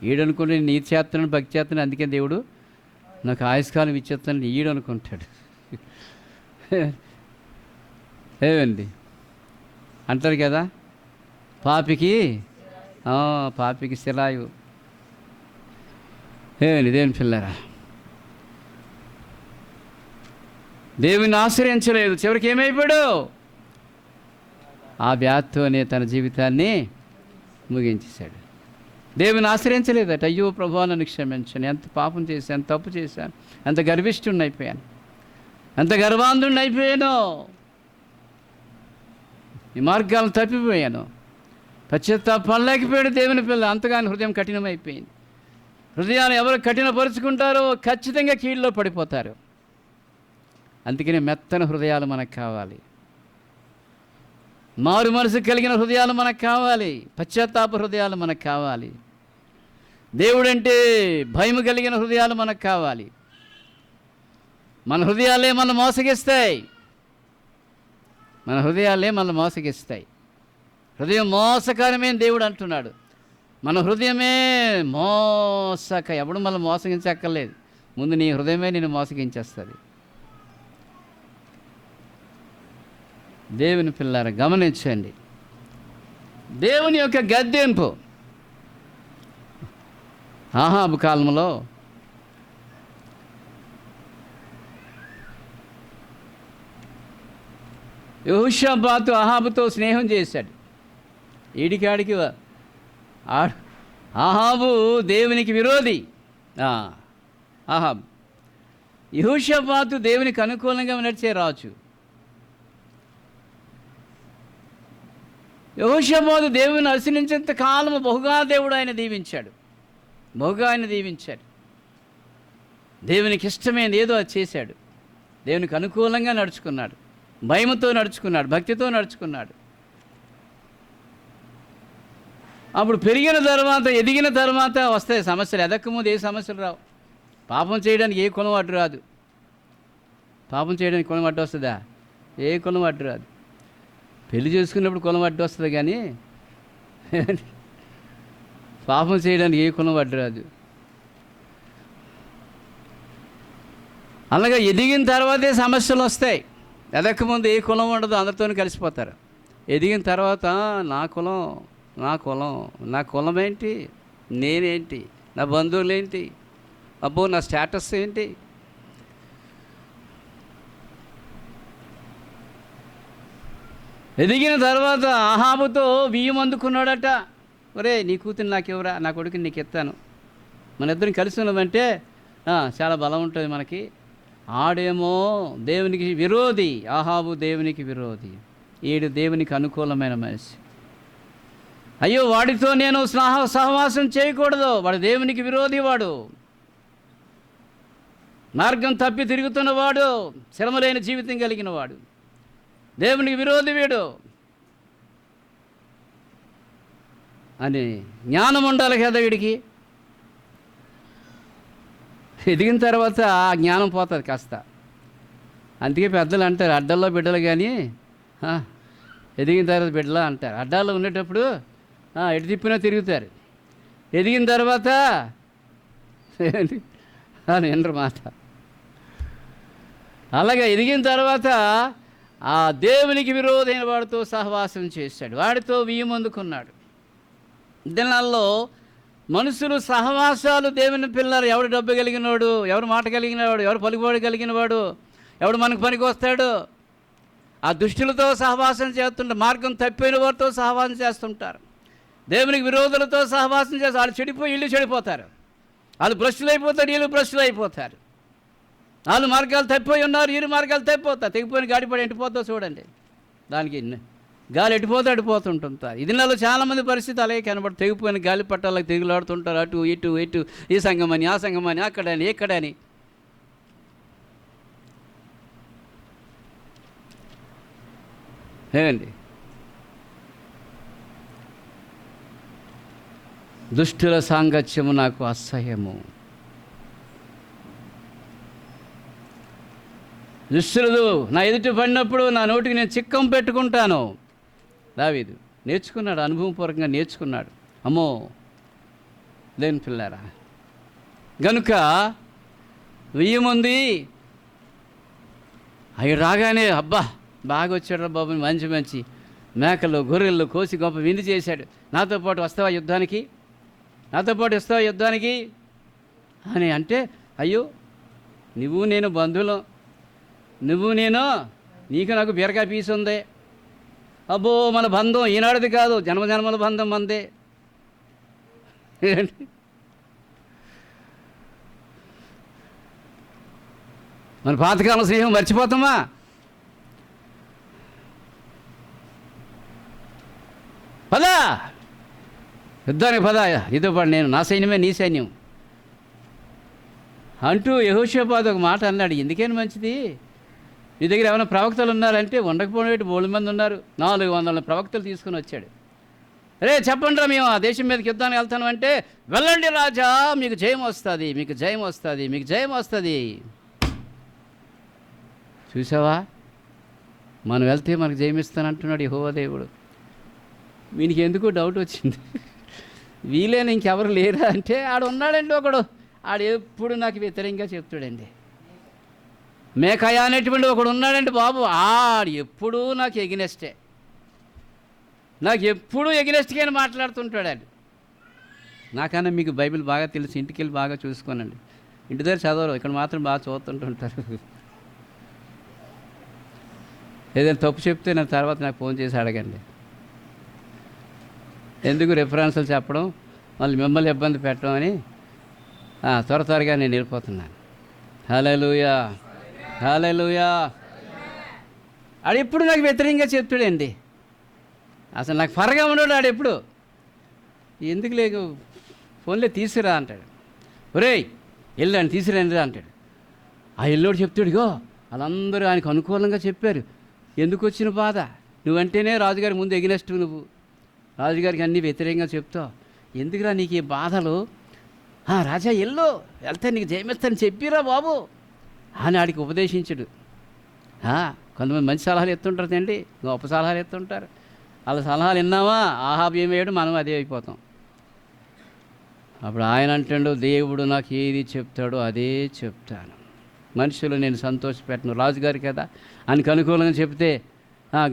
ఈడనుకుని నీ చేస్తున్నాను, భక్తి చేస్తున్నాను, అందుకే దేవుడు నాకు ఆయుష్కాలం ఇచ్చేస్తానని ఈడనుకుంటాడు. ఏమండి అంటారు కదా, పాపికి శిలాయు. ఏమండి దేవుని పిల్లరా, దేవుని ఆశ్రయించలేదు. చివరికి ఏమైపోయాడు? ఆ వ్యాధితోనే తన జీవితాన్ని ముగించేశాడు. దేవుని ఆశ్రయించలేదట. అయ్యో ప్రభువా, నన్ను క్షమించను, ఎంత పాపం చేశాను, ఎంత తప్పు చేశాను, ఎంత గర్విష్ఠుడిని అయిపోయాను, ఎంత గర్వాంధుడిని అయిపోయాను, ఈ మార్గాలను తప్పిపోయాను. పశ్చాత్తాపడలేకపోయాడు దేవుని పిల్ల. అంతగాని హృదయం కఠినమైపోయింది. హృదయాన్ని ఎవరు కఠినపరుచుకుంటారో ఖచ్చితంగా కీళ్ళలో పడిపోతారు. అందుకని మెత్తన హృదయాలు మనకు కావాలి, మారు మనసు కలిగిన హృదయాలు మనకు కావాలి, పశ్చాత్తాప హృదయాలు మనకు కావాలి, దేవుడంటే భయం కలిగిన హృదయాలు మనకు కావాలి. మన హృదయాలే మనల్ని మోసగిస్తాయి. హృదయం మోసకరమే దేవుడు అంటున్నాడు. మన హృదయమే ఎవడు మనల్ని మోసగించక్కర్లేదు, ముందు నీ హృదయమే నేను మోసగించేస్తుంది. దేవుని పిల్లారా, గమనించండి, దేవుని యొక్క గద్దెంపు. ఆహాబు కాలంలో యెహోషాపాతు ఆహాబుతో స్నేహం చేశాడు. ఈడికాడికి ఆహాబు దేవునికి విరోధి. ఆహాబు. యెహోషాపాతు దేవునికి అనుకూలంగా నడిచే రాజు. యెహోషాపాతు దేవుని అనుసరించేంత కాలము బహుగా దేవుడు ఆయన దీవించాడు. దేవునికి ఇష్టమైనది ఏదో అది చేశాడు. దేవునికి అనుకూలంగా నడుచుకున్నాడు, భయముతో నడుచుకున్నాడు, భక్తితో నడుచుకున్నాడు. అప్పుడు పెరిగిన తర్వాత, ఎదిగిన తర్వాత వస్తాయి సమస్యలు. ఎదక్కముందు ఏ సమస్యలు రావు. పాపం చేయడానికి ఏ కులం అడ్డు రాదు. పాపం చేయడానికి కులం అడ్డు వస్తుందా? ఏ కులం అడ్డు రాదు. పెళ్లి చేసుకున్నప్పుడు కులం అడ్డు వస్తుంది, కానీ పాపం చేయడానికి ఏ కులం అడ్డు రాదు. అలాగే ఎదిగిన తర్వాతే సమస్యలు వస్తాయి. ఎదక్కముందు ఏ కులం ఉండదు, అందరితోనూ కలిసిపోతారు. ఎదిగిన తర్వాత నా కులం, నా కులం, నా కులం ఏంటి, నేనేంటి, నా బంధువులు ఏంటి, అబ్బో నా స్టేటస్ ఏంటి. ఎదిగిన తర్వాత అహాబుతో బియ్యం అందుకున్నాడట. ఒరే నీ కూతురు నాకెవరా, నా కొడుకుని నీకు ఎత్తాను, మన ఇద్దరం కలిసి ఉన్నామంటే చాలా బలం ఉంటుంది మనకి. ఆడేమో దేవునికి విరోధి, అహాబు దేవునికి విరోధి, ఈడు దేవునికి అనుకూలమైన మనిషి. అయ్యో వాడితో నేను సహవాసం చేయకూడదు, వాడు దేవునికి విరోధి, వాడు మార్గం తప్పి తిరుగుతున్నవాడు, శ్రమలేని జీవితం కలిగిన వాడు, దేవునికి విరోధి వీడు అని జ్ఞానం ఉండాలి కదా వీడికి. ఎదిగిన తర్వాత ఆ జ్ఞానం పోతుంది కాస్త. అందుకే పెద్దలు అంటారు అడ్డల్లో బిడ్డలు కానీ ఎదిగిన తర్వాత బిడ్డలా అంటారు. అడ్డాల్లో ఉండేటప్పుడు ఎటు తిప్పినా తిరుగుతారు, ఎదిగిన తర్వాత వినరు మాట. అలాగే ఎదిగిన తర్వాత ఆ దేవునికి విరోధైన వాడితో సహవాసం చేశాడు, వాడితో బియ్యం అందుకున్నాడు. దినాల్లో మనుషులు సహవాసాలు దేవుని పిల్లలు. ఎవడు డబ్బు కలిగినవాడు, ఎవరు మాట కలిగినవాడు, ఎవరు పలుకుబడి కలిగినవాడు, ఎవడు మనకు పనికి వస్తాడు, ఆ దుష్టులతో సహవాసం చేస్తుంటారు. మార్గం తప్పిన వారితో సహవాసం చేస్తుంటారు. దేవునికి విరోధులతో సహవాసం చేస్తారు. వాళ్ళు చెడిపోయి వీళ్ళు చెడిపోతారు, వాళ్ళు భ్రష్టులు అయిపోతారు, వీళ్ళు భ్రష్టులు అయిపోతారు. వాళ్ళు మార్గాలు తప్పిపోయి ఉన్నారు, వీరు మార్గాలు తప్పిపోతారు. తెగిపోయిన గాడిపడి ఎంటిపోతావు చూడండి, దానికి గాలి ఎడిపోతుంటుంటారు. ఇది నెలలో చాలామంది పరిస్థితి అలాగే కనబడి తెగిపోయిన గాలి పట్టాలకు తిరుగులాడుతుంటారు, అటు ఇటు ఇటు, ఈ సంఘమని ఆ సంఘమని అక్కడని ఎక్కడని. ఏమండి, దుష్టుల సాంగత్యము నాకు అసహ్యము. దుష్టులు నా ఎదుటి పడినప్పుడు నా నోటికి నేను చిక్కం పెట్టుకుంటాను. దావీదు నేర్చుకున్నాడు, అనుభవపూర్వకంగా నేర్చుకున్నాడు. అమ్మో లేని పిల్లారా, గనుక వెయ్యముంది అవి రాగానే అబ్బా బాగా వచ్చాడు బాబు, మంచి మంచి మేకలు గొర్రెలు కోసి గొప్ప విందు చేశాడు, నాతో పాటు వస్తావా యుద్ధానికి, నాతో పాటు వస్తావా యుద్ధానికి అని అంటే, అయ్యో నువ్వు నేను బంధువులు, నువ్వు నేను, నీకు నాకు బీరకాయ పీసు ఉంది, అబ్బో మన బంధం ఈనాడిది కాదు, జన్మజన్మల బంధం మందే. మన పాతకాలం స్నేహం మర్చిపోతామా? పదా యుద్ధానికి పదా, ఇదో పడి నేను, నా సైన్యమే నీ సైన్యం అంటూ యెహోషాపాతు ఒక మాట అన్నాడు. ఎందుకని మంచిది, నీ దగ్గర ఏమైనా ప్రవక్తలు ఉన్నారంటే, ఉండకపోయినట్టు 3 మంది ఉన్నారు, 400 ప్రవక్తలు తీసుకుని వచ్చాడు. రే చెప్పండి రా, మేము ఆ దేశం మీదకి యుద్ధానికి వెళ్తాను అంటే, వెళ్ళండి రాజా, మీకు జయం వస్తుంది, మీకు జయం వస్తుంది, మీకు జయం వస్తుంది. చూసావా, మనం వెళ్తే మనకు జయమిస్తానంటున్నాడు యెహోవా దేవుడు. వీనికి ఎందుకో డౌట్ వచ్చింది, వీలేని ఇంకెవరు లేరా అంటే, ఆడు ఉన్నాడండి ఒకడు, ఆడు ఎప్పుడు నాకు వ్యతిరేకంగా చెప్తాడండి. మేకయ అనేటువంటి ఒకడు ఉన్నాడండి బాబు, ఆడు ఎప్పుడూ నాకు ఎగినెస్టే, నాకు ఎప్పుడూ ఎగినెస్ట్గానే మాట్లాడుతుంటాడు. నాకన్నా మీకు బైబిల్ బాగా తెలుసు, ఇంటికి వెళ్ళి బాగా చూసుకోనండి. ఇంటి దగ్గర చదవరు, ఇక్కడ మాత్రం బాగా చదువుతుంటుంటారు. ఏదైనా తప్పు చెప్తే నా తర్వాత నాకు ఫోన్ చేసి అడగండి. ఎందుకు రెఫరెన్స్లు చెప్పడం, మళ్ళీ మిమ్మల్ని ఇబ్బంది పెట్టడం అని త్వరగా నేను వెళ్ళిపోతున్నాను. హల్లెలూయా, హల్లెలూయా. ఆడు ఎప్పుడు నాకు వ్యతిరేకంగా చెప్తాడండి, అసలు నాకు ఫరగా ఉన్నాడు. ఆడు ఎప్పుడు ఎందుకు లేకు ఫోన్లే తీసుకురా అంటాడు, ఒరేయ్ వెళ్ళండి తీసుకురండి అంటాడు. ఆ ఎల్లోడు చెప్తాడు, ఇగో వాళ్ళందరూ ఆయనకు అనుకూలంగా చెప్పారు, ఎందుకు వచ్చిన బాధ, నువ్వంటేనే రాజుగారి ముందు ఎగినెస్ట్, నువ్వు రాజుగారికి అన్నీ వ్యతిరేకంగా చెప్తావు, ఎందుకురా నీకు ఈ బాధలు, రాజా ఎల్లో వెళ్తే నీకు జయమిస్తాను చెప్పిరా బాబు అని ఆడికి ఉపదేశించడు. కొంతమంది మంచి సలహాలు ఎత్తుంటారు అండి, గొప్ప సలహాలు ఎత్తుంటారు. వాళ్ళ సలహాలు విన్నామా, ఆహాబ్ ఏం వేయడం, మనం అదే అయిపోతాం. అప్పుడు ఆయన అంటాడు, దేవుడు నాకు ఏది చెప్తాడో అదే చెప్తాను. మనుషులు నేను సంతోషపెట్టను. రాజుగారు కదా, ఆయనకు అనుకూలంగా చెప్తే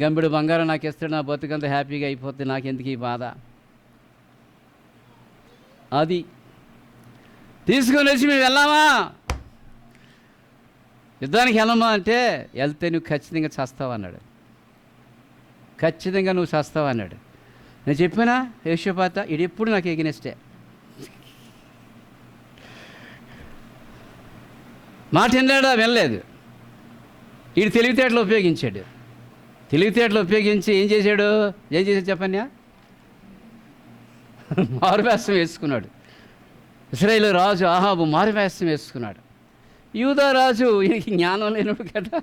గంబెడు బంగారం నాకు ఇస్తాడు, నా బతుకంతా హ్యాపీగా అయిపోతుంది, నాకెందుకు ఈ బాధ. అది తీసుకొని వచ్చి మేము వెళ్ళామా, యుద్ధానికి వెళ్ళమా అంటే, వెళ్తే నువ్వు ఖచ్చితంగా చస్తావు అన్నాడు. ఖచ్చితంగా నువ్వు చస్తావు అన్నాడు. నేను చెప్పానా యెహోషాపాతు, ఇది ఎప్పుడు నాకు ఎగినెస్టే. మాట విన్నాడా? వెళ్ళలేదు. వీడు తెలివితేటలు ఉపయోగించాడు. తెలివితేటలు ఉపయోగించి ఏం చేశాడు చెప్పండి, మారువేషం వేసుకున్నాడు. ఇశ్రాయేలు రాజు అహాబు మారువేషం వేసుకున్నాడు. యూదా రాజు ఈయనకి జ్ఞానం లేనుడు కదా,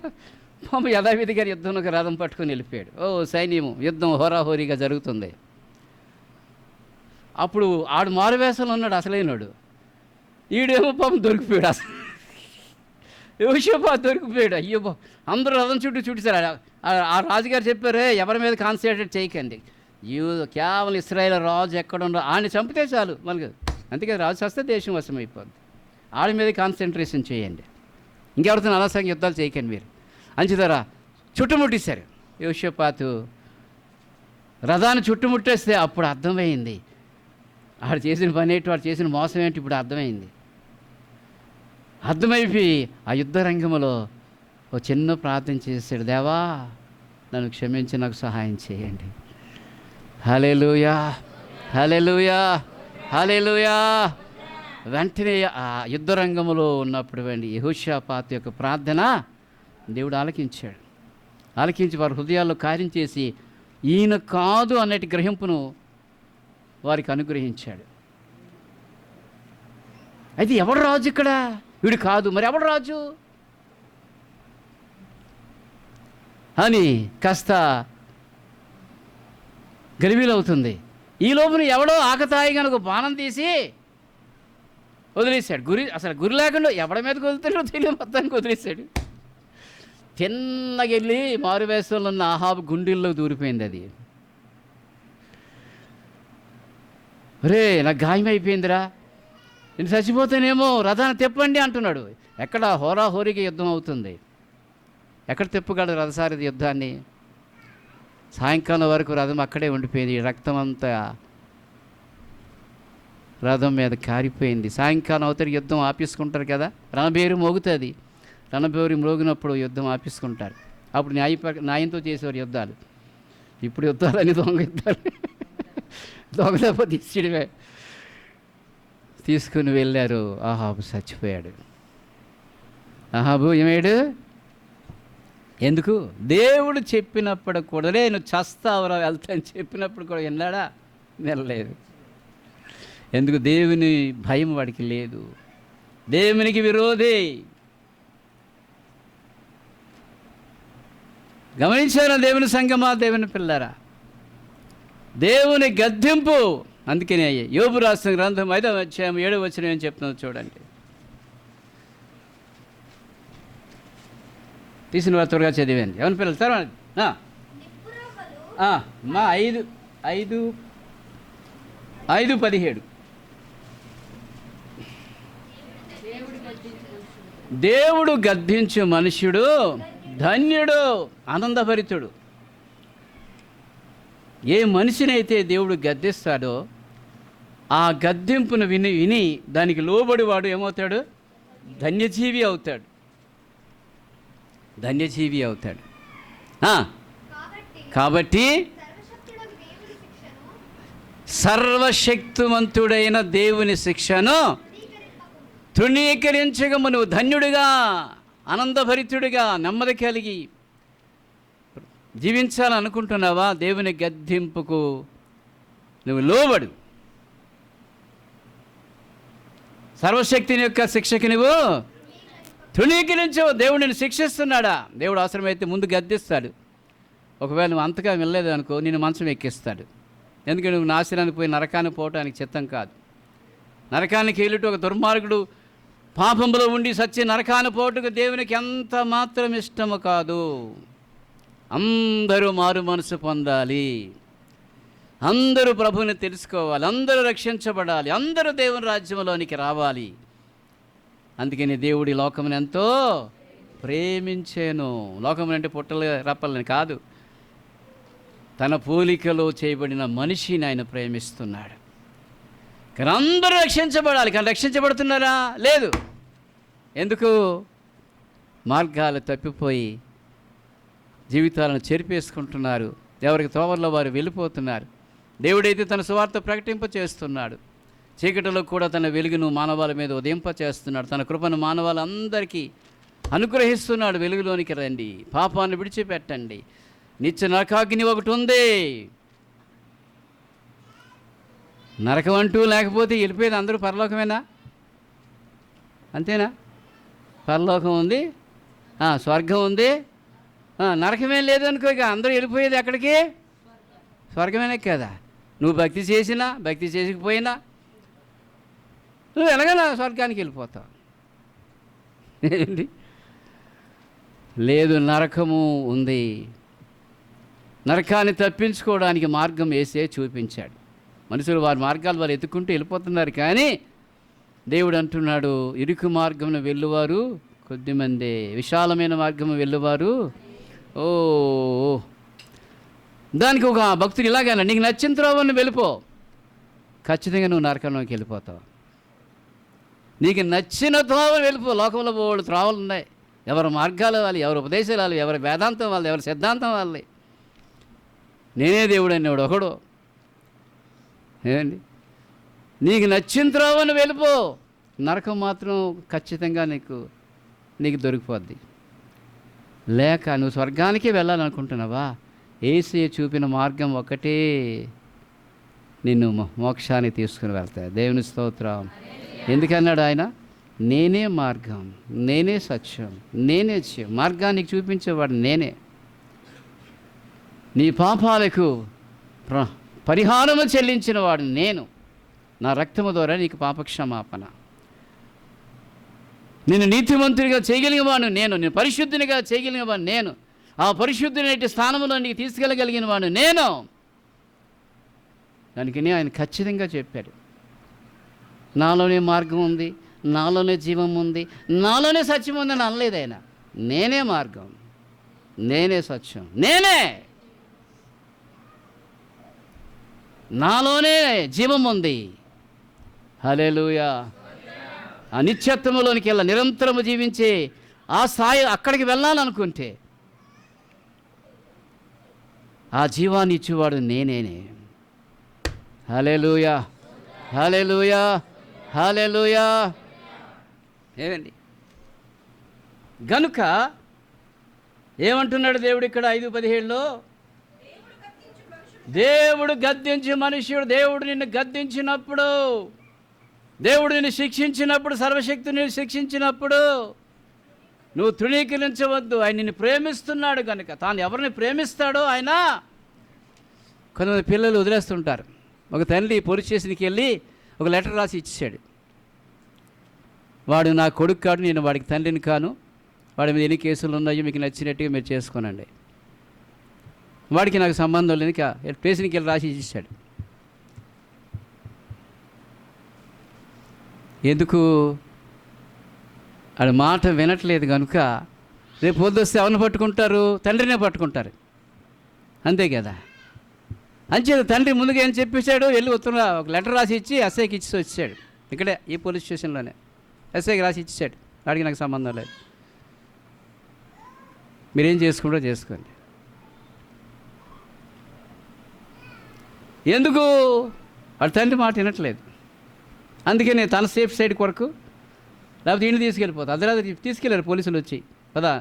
పాపం యథావిధిగా యుద్ధంలోకి రథం పట్టుకొని వెళ్ళిపోయాడు. సైన్యము యుద్ధం హోరాహోరీగా జరుగుతుంది. అప్పుడు ఆడు మారువేషంలో ఉన్నాడు అసలైనడు, ఈడేమో పాపం దొరికిపోయాడు. అసలు యెహోషాపాతు దొరికిపోయాడు. అయ్యో అందరూ రథం చుట్టూ చూసారు. ఆ రాజుగారు చెప్పారే, ఎవరి మీద కాన్సన్ట్రేట్ చేయకండి, కేవలం ఇశ్రాయేలు రాజు ఎక్కడ ఉండో ఆయన చంపితే చాలు మనకు, అందుకే రాజు వస్తే దేశం వశమైపోద్ది, ఆడి మీద కాన్సన్ట్రేషన్ చేయండి, ఇంకెవరితో అనవసరంగా యుద్ధాలు చేయకండి మీరు అంచుతారా. చుట్టుముట్టేశారు. యెహోషాపాతు రథాన్ని చుట్టుముట్టేస్తే అప్పుడు అర్థమైంది వాడు చేసిన పని ఏంటి, వాడు చేసిన మోసం ఏంటి ఇప్పుడు అర్థమైంది. అర్థమైపోయి ఆ యుద్ధ రంగంలో ఓ చిన్న ప్రార్థన చేశాడు, దేవా నన్ను క్షమించి నాకు సహాయం చేయండి. హల్లెలూయా, హల్లెలూయా, హల్లెలూయా. వెంటనే ఆ యుద్ధ రంగంలో ఉన్నప్పుడు యెహోషాపాతు యొక్క ప్రార్థన దేవుడు ఆలకించాడు. ఆలకించి వారి హృదయాల్లో కార్యం చేసి ఈయన కాదు అన్నటి గ్రహింపును వారికి అనుగ్రహించాడు. అయితే ఎవడు రాజు ఇక్కడ? వీడు కాదు, మరి ఎవడు రాజు అని కాస్త గలిబిలవుతుంది. ఈ లోపున ఎవడో ఆకతాయిగా ఒక బాణం తీసి వదిలేశాడు. అసలు గురి లేకుండా ఎవడ మీదకి వదులుతాడో తెలియదు, మొత్తానికి వదిలేశాడు. తిన్నగెళ్ళి మారువేషంలో ఉన్న అహాబు గుండెల్లో దూరిపోయింది. అది రే నాకు గాయమైపోయిందిరా, నేను చచ్చిపోతానేమో, రథాన్ని తెప్పండి అంటున్నాడు. ఎక్కడ హోరాహోరీగా యుద్ధం అవుతుంది, ఎక్కడ తెప్పగలడు రథసారథి యుద్ధాన్ని? సాయంకాలం వరకు రథం అక్కడే ఉండిపోయింది, రక్తం అంతా రథం మీద కారిపోయింది. సాయంకాలం అవుతారు, యుద్ధం ఆపేసుకుంటారు కదా, రణబేరు మోగుతుంది. రణబేరు మోగినప్పుడు యుద్ధం ఆపేసుకుంటారు. అప్పుడు న్యాయంతో చేసేవారు యుద్ధాలు. ఇప్పుడు యుద్ధాలని దొంగ యుద్ధాలు, దొంగ దెబ్బ తీసిడివే. తీసుకుని వెళ్ళారు. అహాబు చచ్చిపోయాడు. అహాబు ఏమయ్యాడు? ఎందుకు? దేవుడు చెప్పినప్పుడు కూడా నేను చస్తావురా వెళ్తా అని చెప్పినప్పుడు కూడా విన్నాడా? వెళ్ళలేదు. ఎందుకు? దేవుని భయం వాడికి లేదు, దేవునికి విరోధి. గమనించారా దేవుని సంగమా, దేవుని పిల్లరా? దేవుని గద్దింపు. అందుకనే యోబు రాసిన గ్రంథం 5వ అధ్యాయం 7వ వచనం ఏం చెప్తుందో చూడండి. తీసిన వారు త్వరగా చదివండి. ఎవరి పిల్లలు తర్వాత మా 5:17 దేవుడు గద్దించు మనుష్యుడు ధన్యుడు, ఆనందభరితుడు. ఏ మనిషినైతే దేవుడు గద్దిస్తాడో ఆ గద్దింపును విని దానికి లోబడి వాడు ఏమవుతాడు? ధన్యజీవి అవుతాడు, ధన్యజీవి అవుతాడు. కాబట్టి సర్వశక్తిమంతుడైన దేవుని శిక్షను తృణీకరించగము. నువ్వు ధన్యుడిగా, ఆనందభరితుడిగా, నెమ్మది కలిగి జీవించాలనుకుంటున్నావా? దేవుని గద్దింపుకు నువ్వు లోబడు. సర్వశక్తిని యొక్క శిక్షకి నువ్వు తృణీకరించవు. దేవుడిని శిక్షిస్తున్నాడా? దేవుడు అవసరమైతే ముందు గద్దిస్తాడు. ఒకవేళ నువ్వు అంతగా వెళ్ళలేదు అనుకో, నేను మంచం ఎక్కిస్తాడు. ఎందుకంటే నువ్వు నాశనానికి పోయి నరకానికి పోవటానికి చిత్తం కాదు. నరకానికి వెళ్ళుట ఒక దుర్మార్గుడు పాపంలో ఉండి సచ్చి నరకాన్ని పోటుకు దేవునికి ఎంత మాత్రం ఇష్టము కాదు. అందరూ మారు మనసు పొందాలి, అందరూ ప్రభువుని తెలుసుకోవాలి, అందరూ రక్షించబడాలి, అందరూ దేవుని రాజ్యంలోనికి రావాలి. అందుకని దేవుడి లోకమును ఎంతో ప్రేమించాను. లోకమును అంటే పుట్టలు రప్పలని కాదు, తన పోలికలో చేయబడిన మనిషిని ఆయన ప్రేమిస్తున్నాడు. కానీ అందరూ రక్షించబడాలి, కానీ రక్షించబడుతున్నారా? లేదు. ఎందుకు? మార్గాలు తప్పిపోయి జీవితాలను చెరిపేసుకుంటున్నారు. ఎవరికి తోవల్లో వారు వెళ్ళిపోతున్నారు. దేవుడైతే తన సువార్త ప్రకటింప చేస్తున్నాడు. చీకటిలో కూడా తన వెలుగును మానవాళి మీద ఉదయింప చేస్తున్నాడు. తన కృపను మానవాళ్ళందరికీ అనుగ్రహిస్తున్నాడు. వెలుగులోనికి రండి, పాపాన్ని విడిచిపెట్టండి, నిత్య నరకాగ్ని ఒకటి ఉంది. నరకం అంటూ లేకపోతే వెళ్ళిపోయేది అందరూ పరలోకమేనా? అంతేనా? పరలోకం ఉంది, స్వర్గం ఉంది, నరకమేం లేదు అనుకో. ఇక అందరూ వెళ్ళిపోయేది ఎక్కడికి? స్వర్గమేనే కదా. నువ్వు భక్తి చేసినా భక్తి చేయకపోయినా నువ్వు ఎలాగైనా స్వర్గానికి వెళ్ళిపోతావు. ఏంటి? లేదు, నరకము ఉంది. నరకాన్ని తప్పించుకోవడానికి మార్గం వేసే చూపించాడు. మనుషులు వారి మార్గాలు వారు ఎత్తుకుంటూ వెళ్ళిపోతున్నారు. కానీ దేవుడు అంటున్నాడు, ఇరుకు మార్గమును వెళ్ళువారు కొద్దిమందే, విశాలమైన మార్గము వెళ్ళువారు. ఓ దానికి ఒక భక్తుడు ఇలాగైనా, నీకు నచ్చిన త్రోవను వెళ్ళిపో, ఖచ్చితంగా నువ్వు నరకంలోకి వెళ్ళిపోతావు. నీకు నచ్చిన త్రోవను వెళ్ళిపో. లోకంలో బోడు త్రోవలు ఉన్నాయి. ఎవరి మార్గాలు వాళ్ళు, ఎవరి ఉపదేశాలు వాళ్ళు, ఎవరి వేదాంతం వాళ్ళు, ఎవరి సిద్ధాంతం వాళ్ళే. నేనే దేవుడు అనేవాడు ఒకడు. ఏమండి? నీకు నచ్చిన త్రోవను వెళ్ళిపో, నరకం మాత్రం ఖచ్చితంగా నీకు దొరికిపోద్ది. లేక నువ్వు స్వర్గానికే వెళ్ళాలనుకుంటున్నావా? యేసయ్య చూపిన మార్గం ఒకటే నిన్ను మోక్షానికి తీసుకుని వెళ్తాయి. దేవుని స్తోత్రం. ఎందుకన్నాడు ఆయన? నేనే మార్గం, నేనే సత్యం, నేనే జీవం. మార్గానికి చూపించేవాడు నేనే. నీ పాపాలకు పరిహారము చెల్లించిన వాడు నేను. నా రక్తము ద్వారా నీకు పాపక్షమాపణ. నేను నీతిమంతునిగా చేయగలిగిన వాడు నేను. నేను పరిశుద్ధినిగా చేయగలిగిన వాడు నేను. ఆ పరిశుద్ధిని స్థానంలో నీకు తీసుకెళ్ళగలిగిన వాడు నేను. దానికి ఆయన ఖచ్చితంగా చెప్పాడు, నాలోనే మార్గం ఉంది, నాలోనే జీవం ఉంది, నాలోనే సత్యం ఉంది అని అనలేదు ఆయన. నేనే మార్గం, నేనే సత్యం, నేనే. నాలోనే జీవం ఉంది. హల్లెలూయా. ఆ నిత్యత్వములోనికి వెళ్ళ నిరంతరము జీవించే ఆ స్థాయి అక్కడికి వెళ్ళాలనుకుంటే ఆ జీవాన్ని ఇచ్చేవాడు నేనేనే. హల్లెలూయా, హల్లెలూయా, హల్లెలూయా. ఏమండి? గనుక ఏమంటున్నాడు దేవుడు ఇక్కడ 5:17లో? దేవుడు గద్దించి మనుష్యుడు, దేవుడు నిన్ను గద్దించినప్పుడు, దేవుడు నిన్ను శిక్షించినప్పుడు, సర్వశక్తిని శిక్షించినప్పుడు నువ్వు తృణీకరించవద్దు. ఆయన నిన్ను ప్రేమిస్తున్నాడు కనుక. తాను ఎవరిని ప్రేమిస్తాడో ఆయన. కొంతమంది పిల్లలు వదిలేస్తుంటారు. ఒక తండ్రి పోలీస్ స్టేషన్కి వెళ్ళి ఒక లెటర్ రాసి ఇచ్చాడు. వాడు నా కొడుకు కాడు, నేను వాడికి తండ్రిని కాను, వాడి మీద ఎన్ని కేసులు ఉన్నాయో మీకు నచ్చినట్టుగా మీరు చేసుకోనండి, వాడికి నాకు సంబంధం లేదు. స్టేషన్కి వెళ్ళి రాసి ఇచ్చాడు. ఎందుకు? ఆడ మాట వినట్లేదు కనుక రేపు పొద్దుస్తే ఎవరిని పట్టుకుంటారు? తండ్రినే పట్టుకుంటారు. అంతే కదా. అంచేత తండ్రి ముందుగా ఏం చెప్పేశాడు? వెళ్ళి ఉత్తరం ఒక లెటర్ రాసి ఇచ్చి ఎస్ఐకి ఇచ్చి వచ్చాడు. ఇక్కడే ఈ పోలీస్ స్టేషన్లోనే ఎస్ఐకి రాసి ఇచ్చాడు, వాడికి నాకు సంబంధం లేదు, మీరేం చేసుకుంటో చేసుకోండి. ఎందుకు? వాడి తండ్రి మాట వినట్లేదు. అందుకని తన సేఫ్ సైడ్ కొరకు, లేకపోతే ఇంటికి తీసుకెళ్ళిపోతా. అర్ధరాత్రి తీసుకెళ్ళారు పోలీసులు వచ్చి, పదా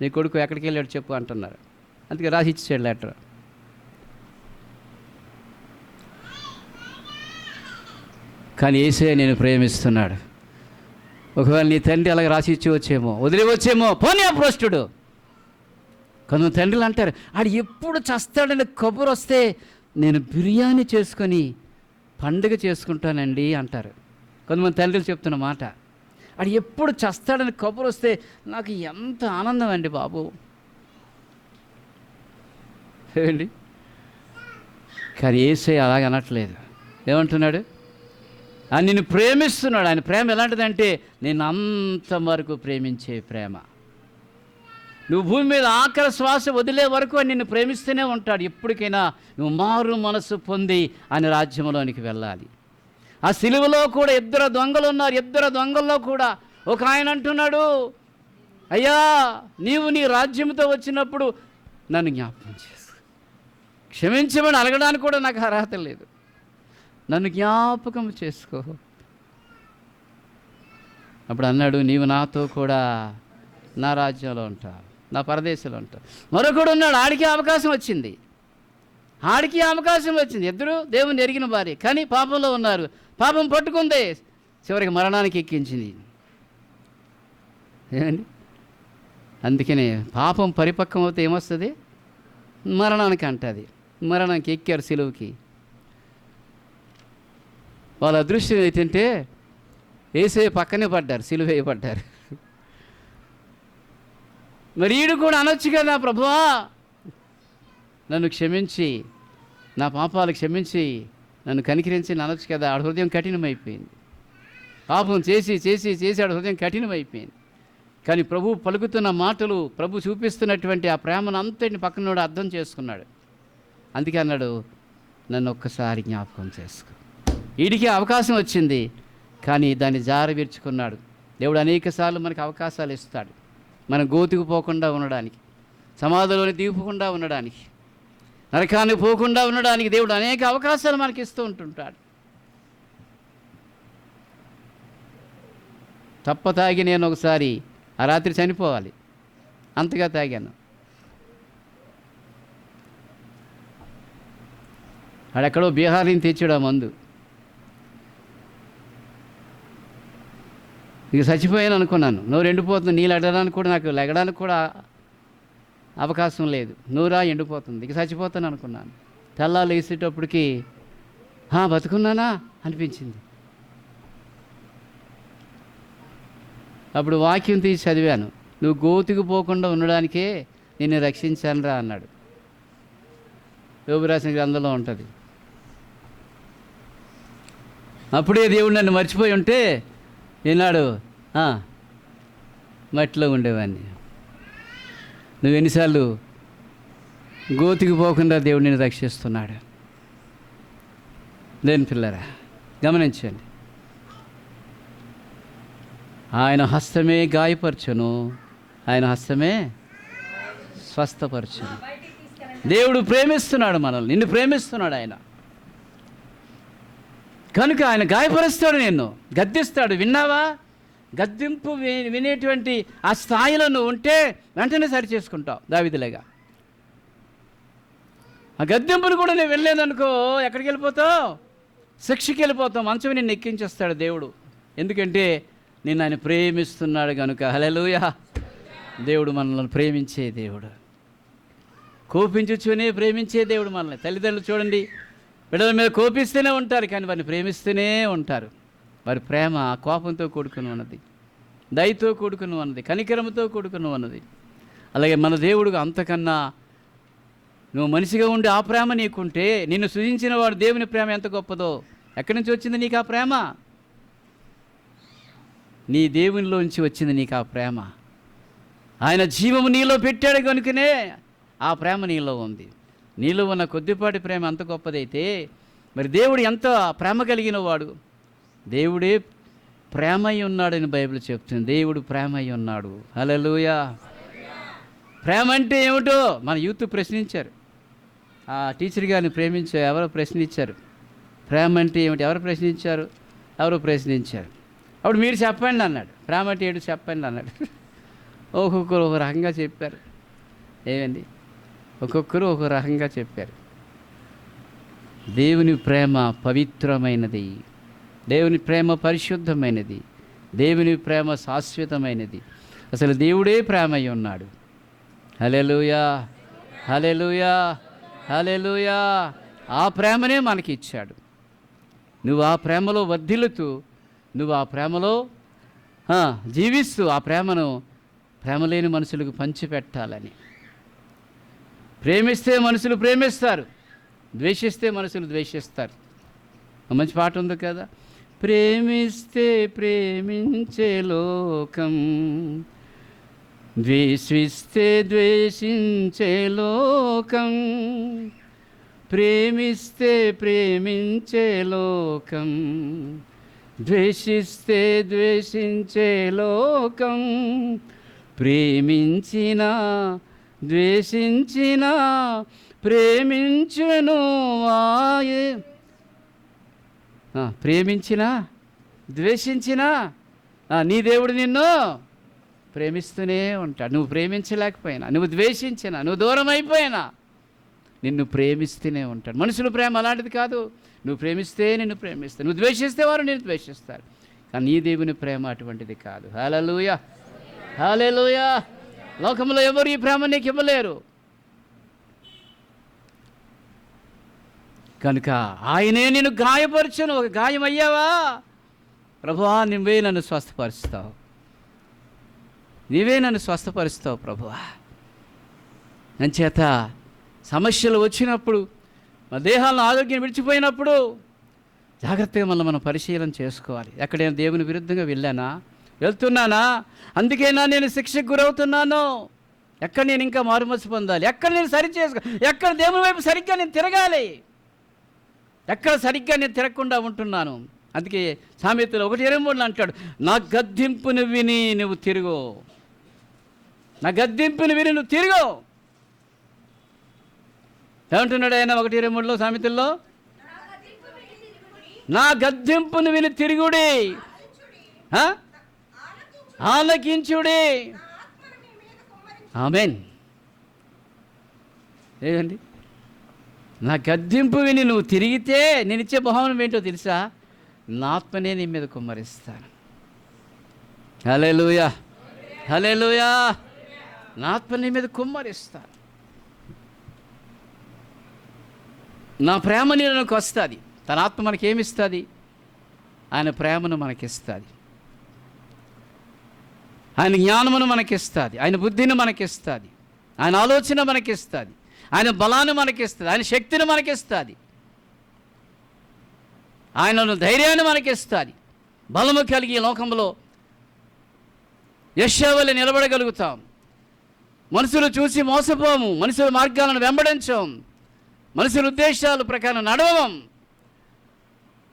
నీ కొడుకు ఎక్కడికి వెళ్ళాడు చెప్పు అంటున్నారు. అందుకే రాసి ఇచ్చాడు లెటర్. కానీ యేసయ్య నేను ప్రేమిస్తున్నాడు. ఒకవేళ నీ తండ్రి అలాగే రాసి ఇచ్చి వచ్చేమో, వదిలేవచ్చేమో, పోనీ అప్రోస్టుడు. కొంతమంది తండ్రులు అంటారు, ఆడు ఎప్పుడు చస్తాడని కబురు వస్తే నేను బిర్యానీ చేసుకొని పండుగ చేసుకుంటానండి అంటారు. కొంతమంది తండ్రులు చెప్తున్న మాట, ఆడు ఎప్పుడు చస్తాడని కబురు వస్తే నాకు ఎంత ఆనందం అండి బాబు. ఏమండి? కానీ యేసయ్య అలాగ అనట్లేదు. ఏమంటున్నాడు? ఆయన నిన్ను ప్రేమిస్తున్నాడు. ఆయన ప్రేమ ఎలాంటిదంటే నేను అంతవరకు ప్రేమించే ప్రేమ. నువ్వు భూమి మీద ఆఖరి శ్వాస వదిలే వరకు ఆయన నిన్ను ప్రేమిస్తూనే ఉంటాడు. ఎప్పటికైనా నువ్వు మారు మనసు పొంది ఆయన రాజ్యంలోనికి వెళ్ళాలి. ఆ సిలువలో కూడా ఇద్దరు దొంగలు ఉన్నారు. ఇద్దరు దొంగల్లో కూడా ఒక ఆయన అంటున్నాడు, అయ్యా నీవు నీ రాజ్యంతో వచ్చినప్పుడు నన్ను జ్ఞాపకం చేసుకో. క్షమించమని అడగడానికి కూడా నాకు అర్హత లేదు, నన్ను జ్ఞాపకం చేసుకో. అప్పుడు అన్నాడు, నీవు నాతో కూడా నా రాజ్యంలో ఉంటావు, నా పరదేశంలో ఉంటావు. మరొకడు ఉన్నాడు, ఆడికి అవకాశం వచ్చింది. ఇద్దరు దేవుని ఎరిగిన వారే, కానీ పాపంలో ఉన్నారు. పాపం పట్టుకుంది, చివరికి మరణానికి ఎక్కించింది. ఏమండి? అందుకనే పాపం పరిపక్వం అవుతే ఏమొస్తుంది? మరణానికి అంటుంది. మరణానికి ఎక్కారు సిలువుకి. వాళ్ళ అదృష్టం ఏంటంటే యేసయ్య పక్కనే పడ్డారు, సిలువ వేయబడ్డారు. మరి ఈడు కూడా అనొచ్చు కదా, ప్రభువా నన్ను క్షమించి, నా పాపాలు క్షమించి నన్ను కనికరించి అనొచ్చు కదా. ఆడ హృదయం కఠినమైపోయింది. పాపం చేసి చేసి చేసి ఆడ హృదయం కఠినమైపోయింది. కానీ ప్రభు పలుకుతున్న మాటలు, ప్రభు చూపిస్తున్నటువంటి ఆ ప్రేమను అంతటిని పక్కనోడు అర్థం చేసుకున్నాడు. అందుకే అన్నాడు, నన్ను ఒక్కసారి జ్ఞాపకం చేసుకో. వీడికి అవకాశం వచ్చింది, కానీ దాన్ని జారవిర్చుకున్నాడు. దేవుడు అనేక సార్లు మనకు అవకాశాలు ఇస్తాడు, మనం గోతికి పోకుండా ఉండడానికి, సమాధిలోని దిగిపోకుండా ఉండడానికి, నరకానికి పోకుండా ఉండడానికి దేవుడు అనేక అవకాశాలు మనకి ఇస్తూ ఉంటుంటాడు. తప్ప తాగి నేను ఒకసారి ఆ రాత్రి చనిపోవాలి, అంతగా తాగాను. ఆడెక్కడో బీహార్ నుంచి తెచ్చాడు ఆ మందు. ఇక చచ్చిపోయాను అనుకున్నాను. నోరు ఎండిపోతుంది, నీళ్ళు అడగడానికి కూడా, నాకు లెగడానికి కూడా అవకాశం లేదు, నోరా ఎండిపోతుంది. ఇక చచ్చిపోతాను అనుకున్నాను. తెల్లాలు వేసేటప్పటికి బతుకున్నానా అనిపించింది. అప్పుడు వాక్యం తీసి చదివాను, నువ్వు గోతికి పోకుండా ఉండడానికే నిన్ను రక్షించానురా అన్నాడు. యోబు రాసిన గ్రంథంలో ఉంటుంది. అప్పుడే దేవుడు నన్ను మర్చిపోయి ఉంటే ఈనాడు మట్టిలో ఉండేవాడిని. నువ్వు ఎన్నిసార్లు గోతికి పోకుండా దేవుడు నిన్ను రక్షిస్తున్నాడు. దేని పిల్లరా గమనించండి, ఆయన హస్తమే గాయపరచును, ఆయన హస్తమే స్వస్థపరచును. దేవుడు ప్రేమిస్తున్నాడు మనల్ని, నిన్ను ప్రేమిస్తున్నాడు ఆయన. కనుక ఆయన గాయపరుస్తాడు, నిన్ను గద్దిస్తాడు. విన్నావా? గద్దింపు వినేటువంటి ఆ స్థాయిలో నువ్వు ఉంటే వెంటనే సరి చేసుకుంటావు దావీదులాగా. ఆ గద్దింపును కూడా నేను వెళ్ళలేదనుకో, ఎక్కడికి వెళ్ళిపోతావు? శిక్షకి వెళ్ళిపోతావు. మంచం నిన్ను ఎక్కించేస్తాడు దేవుడు. ఎందుకంటే నిన్ను ఆయన ప్రేమిస్తున్నాడు కనుక. హల్లెలూయా. దేవుడు మనల్ని ప్రేమించే దేవుడు, కోపించునే ప్రేమించే దేవుడు మనల్ని. తల్లిదండ్రులు చూడండి, బిడ్డల మీద కోపిస్తూనే ఉంటారు, కానీ వారిని ప్రేమిస్తూనే ఉంటారు. వారి ప్రేమ కోపంతో కూడుకుని ఉన్నది, దయతో కూడుకుని ఉన్నది, కనికరంతో కూడుకుని ఉన్నది. అలాగే మన దేవుడు అంతకన్నా నువ్వు మనిషిగా ఉండి ఆ ప్రేమ నీకుంటే, నిన్ను సృజించిన వాడు దేవుని ప్రేమ ఎంత గొప్పదో. ఎక్కడి నుంచి వచ్చింది నీకు ఆ ప్రేమ? నీ దేవునిలోంచి వచ్చింది నీకు ఆ ప్రేమ. ఆయన జీవము నీలో పెట్టాడు కనుకనే ఆ ప్రేమ నీలో ఉంది. నీలో ఉన్న కొద్దిపాటి ప్రేమ అంత గొప్పదైతే మరి దేవుడు ఎంత ప్రేమ కలిగిన వాడు. దేవుడే ప్రేమై ఉన్నాడని బైబిల్ చెప్తుంది. దేవుడు ప్రేమై ఉన్నాడు. హల్లెలూయా. ప్రేమ అంటే ఏమిటో మన యూత్ ప్రశ్నించారు. ఆ టీచర్ గారిని ఎవరో ప్రశ్నించారు, ప్రేమ అంటే ఏమిటి? ఎవరు ప్రశ్నించారు. అప్పుడు మీరు చెప్పండి అన్నాడు. ప్రేమ అంటే ఏడు చెప్పండి అన్నాడు. ఒక్కొక్కరు ఒక రకంగా చెప్పారు. ఏమండి, ఒక్కొక్కరు ఒక రకంగా చెప్పారు. దేవుని ప్రేమ పవిత్రమైనది, దేవుని ప్రేమ పరిశుద్ధమైనది, దేవుని ప్రేమ శాశ్వతమైనది. అసలు దేవుడే ప్రేమ అయి ఉన్నాడు. హల్లెలూయా, హల్లెలూయా, హల్లెలూయా. ఆ ప్రేమనే మనకి ఇచ్చాడు. నువ్వు ఆ ప్రేమలో వర్ధిల్లుతూ, నువ్వు ఆ ప్రేమలో జీవిస్తూ ఆ ప్రేమను ప్రేమ లేని మనుషులకు పంచిపెట్టాలని. ప్రేమిస్తే మనుషులు ప్రేమిస్తారు, ద్వేషిస్తే మనుషులు ద్వేషిస్తారు. మంచి పాట ఉంది కదా, ప్రేమిస్తే ప్రేమించే లోకం, ద్వేషిస్తే ద్వేషించే లోకం. ప్రేమిస్తే ప్రేమించే లోకం, ద్వేషిస్తే ద్వేషించే లోకం. ప్రేమించినా ద్వేషించినా ప్రేమించును వాయే. ప్రేమించినా ద్వేషించినా నీ దేవుడు నిన్ను ప్రేమిస్తూనే ఉంటాడు. నువ్వు ప్రేమించలేకపోయినా, నువ్వు ద్వేషించినా, నువ్వు దూరం అయిపోయినా నిన్ను ప్రేమిస్తూనే ఉంటాడు. మనుషుల ప్రేమ అలాంటిది కాదు. నువ్వు ప్రేమిస్తే నిన్ను ప్రేమిస్తావు, నువ్వు ద్వేషిస్తే వారు నిన్ను ద్వేషిస్తారు. కానీ నీ దేవుని ప్రేమ అటువంటిది కాదు. హల్లెలూయా, హల్లెలూయా. లోకంలో ఎవరు ఈ ప్రేమ నీకు ఇవ్వలేరు. కనుక ఆయనే నిన్ను గాయపరచును. ఒక గాయం అయ్యావా, ప్రభువా నువ్వే నన్ను స్వస్థపరుస్తావు, నీవే నన్ను స్వస్థపరుస్తావు ప్రభువా. అంచేత సమస్యలు వచ్చినప్పుడు, మన దేహాలను ఆరోగ్యం విడిచిపోయినప్పుడు జాగ్రత్తగా మనం పరిశీలన చేసుకోవాలి. ఎక్కడైనా దేవుని విరుద్ధంగా వెళ్తున్నానా, అందుకేనా నేను శిక్షకు గురవుతున్నాను, ఎక్కడ నేను ఇంకా మారుమనసు పొందాలి, ఎక్కడ నేను ఎక్కడ దేవుని వైపు సరిగ్గా నేను తిరగాలి, ఎక్కడ సరిగ్గా నేను తిరగకుండా ఉంటున్నాను. అందుకే సామెతలు 1:23 అంటాడు, నా గద్దింపును విని నువ్వు తిరుగు, నా గద్దింపును విని నువ్వు తిరుగు. ఏమంటున్నాడు ఆయన 1:23 సామెతల్లో? నా గద్దింపును విని తిరుగుడి, ఆలకించుడి. ఆమేన్. ఏదండి, నా గద్దింపు విని నువ్వు తిరిగితే నేను ఇచ్చే బహుమానం ఏంటో తెలుసా? నా ఆత్మనే నీ మీద కుమ్మరిస్తాను. హల్లెలూయా, హల్లెలూయా. నా ఆత్మ నీ మీద కుమ్మరిస్తాను. నా ప్రేమ నీలోకి వస్తుంది. తన ఆత్మ మనకేమిస్తుంది? ఆయన ప్రేమను మనకిస్తుంది, ఆయన జ్ఞానమును మనకిస్తుంది, ఆయన బుద్ధిని మనకిస్తుంది, ఆయన ఆలోచన మనకిస్తుంది, ఆయన బలాన్ని మనకిస్తుంది, ఆయన శక్తిని మనకిస్తుంది, ఆయన ధైర్యాన్ని మనకిస్తుంది. బలము కలిగి లోకంలో యెషయావలె నిలబడగలుగుతాం. మనుషులు చూసి మోసపోము, మనుషుల మార్గాలను వెంబడించం, మనుషుల ఉద్దేశాల ప్రకారం నడవం.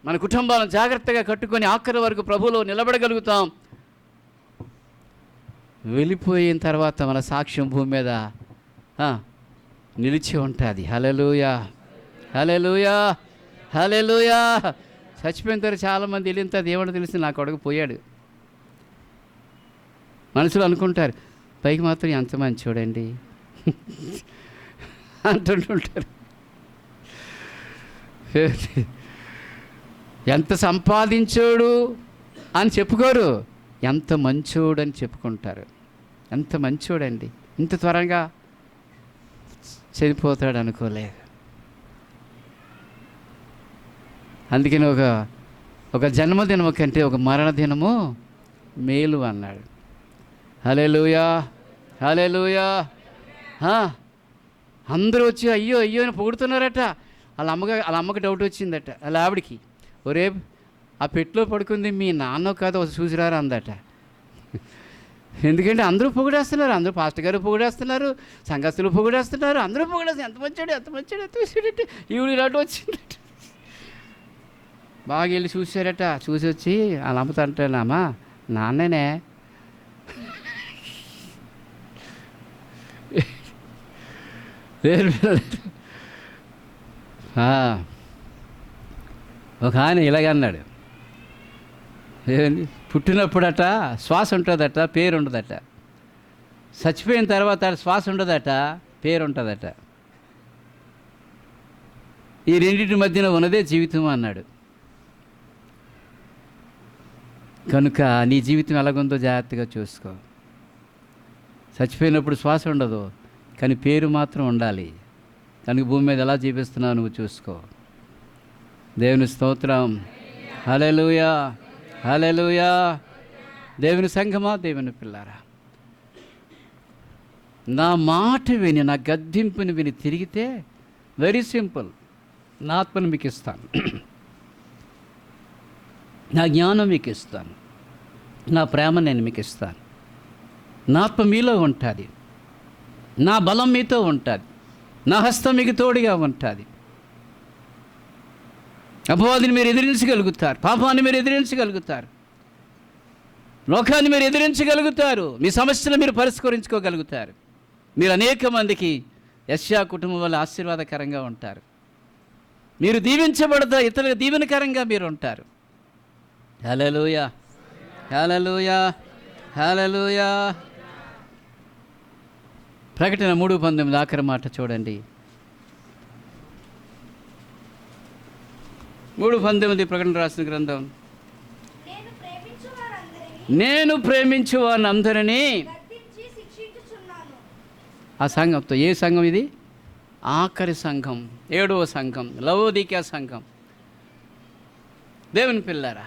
మన కుటుంబాలను జాగ్రత్తగా కట్టుకొని ఆఖరి వరకు ప్రభువులో నిలబడగలుగుతాం. వెళ్ళిపోయిన తర్వాత మన సాక్ష్యం భూమి మీద నిలిచి ఉంటుంది. హల్లెలూయా, హల్లెలూయా, హల్లెలూయా. చచ్చిపోయిన తర్వాత చాలామంది వెళ్ళిన దేవుడు తెలిసి నా కొడుకు పోయాడు. మనుషులు అనుకుంటారు, పైకి మాత్రం ఎంత మంచి చూడండి అంటుంటారు. ఎంత సంపాదించోడు అని చెప్పుకోరు, ఎంత మంచోడు అని చెప్పుకుంటారు. ఎంత మంచోడండి, ఇంత త్వరగా చనిపోతాడు అనుకోలేదు. అందుకని ఒక జన్మదినము కంటే ఒక మరణదినము మేలు అన్నాడు. హల్లెలూయా, హల్లెలూయా. అందరూ వచ్చి అయ్యో అయ్యో అని పొగుడుతున్నారట. వాళ్ళ అమ్మకి డౌట్ వచ్చిందట. వాళ్ళ ఆవిడికి, ఒరే ఆ పెట్టులో పడుకుంది మీ నాన్న కాదు, చూసిరారా అందట. ఎందుకంటే అందరూ పొగిడేస్తున్నారు, అందరూ పాస్టర్ గారు పొగిడేస్తున్నారు, సంఘస్థులు పొగిడేస్తున్నారు, అందరూ పొగిడేస్తారు. ఎంత మంచాడు, ఎంత మంచాడు, ఎంత చూసాడట. ఈవిడ ఇలాంటి వచ్చిందట. బాగా వెళ్ళి చూసారట. చూసి వచ్చి వాళ్ళ అమ్మతో అంటానమ్మా నాన్ననే. ఒక ఆయన ఇలాగన్నాడు, పుట్టినప్పుడట శ్వాస ఉంటుందట, పేరు ఉండదట. చచ్చిపోయిన తర్వాత శ్వాస ఉండదట, పేరు ఉంటుందట. ఈ రెండింటి మధ్యన ఉన్నదే జీవితం అన్నాడు. కనుక నీ జీవితం ఎలాగుందో జాగ్రత్తగా చూసుకో. చచ్చిపోయినప్పుడు శ్వాస ఉండదు, కానీ పేరు మాత్రం ఉండాలి. కనుక భూమి మీద ఎలా జీవిస్తున్నావు నువ్వు చూసుకో. దేవుని స్తోత్రం. హల్లెలూయా, హల్లెలూయా. దేవుని సంఘమా, దేవుని పిల్లారా, నా మాట విని నా గద్దింపుని విని తిరిగితే వెరీ సింపుల్, నా ఆత్మను మీకు ఇస్తాను. నా జ్ఞానం మీకు ఇస్తాను, నా ప్రేమ నేను మీకు ఇస్తాను, నా ఆత్మ మీలో ఉంటుంది, నా బలం మీతో ఉంటుంది, నా హస్తం మీకు తోడుగా ఉంటుంది. అపవాదిని మీరు ఎదిరించగలుగుతారు, పాపాన్ని మీరు ఎదిరించగలుగుతారు, లోకాన్ని మీరు ఎదిరించగలుగుతారు, మీ సమస్యలు మీరు పరిష్కరించుకోగలుగుతారు. మీరు అనేక మందికి యెషయా కుటుంబం వల్ల ఆశీర్వాదకరంగా ఉంటారు. మీరు దీవించబడతా ఇతరులకు దీవెనకరంగా మీరు ఉంటారు. హల్లెలూయా, హల్లెలూయా, హల్లెలూయా. ప్రకటన 3:19 ఆఖరి మాట చూడండి. 3:19 ప్రకటన రాసిన గ్రంథం. నేను ప్రేమించు వారిని అందరినీ. ఆ సంఘంతో ఏ సంఘం ఇది? ఆఖరి సంఘం, 7వ సంఘం, లవోదికీయ సంఘం. దేవుని పిల్లారా,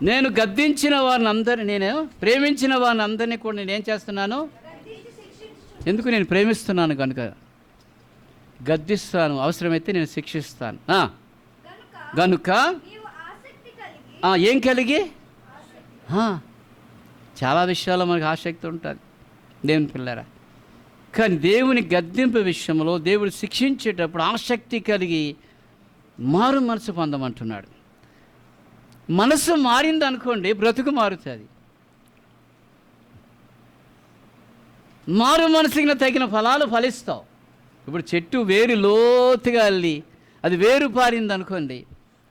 నేను గద్దించిన వారిని అందరినీ, నేను ప్రేమించిన వారిని అందరినీ కూడా నేనేం చేస్తున్నాను? ఎందుకు? నేను ప్రేమిస్తున్నాను కనుక గద్దిస్తాను, అవసరమైతే నేను శిక్షిస్తాను. గనుక ఏం కలిగి? చాలా విషయాల్లో మనకు ఆసక్తి ఉంటుంది దేవుని పిల్లరా. కానీ దేవుని గద్దింపు విషయంలో, దేవుడు శిక్షించేటప్పుడు ఆసక్తి కలిగి మారు మనసు పొందమంటున్నాడు. మనసు మారింది అనుకోండి, బ్రతుకు మారుతుంది. మారు మనసుకి తగిన ఫలాలు ఫలిస్తావు. ఇప్పుడు చెట్టు వేరు లోతుగా అల్లి అది వేరు పారింది అనుకోండి,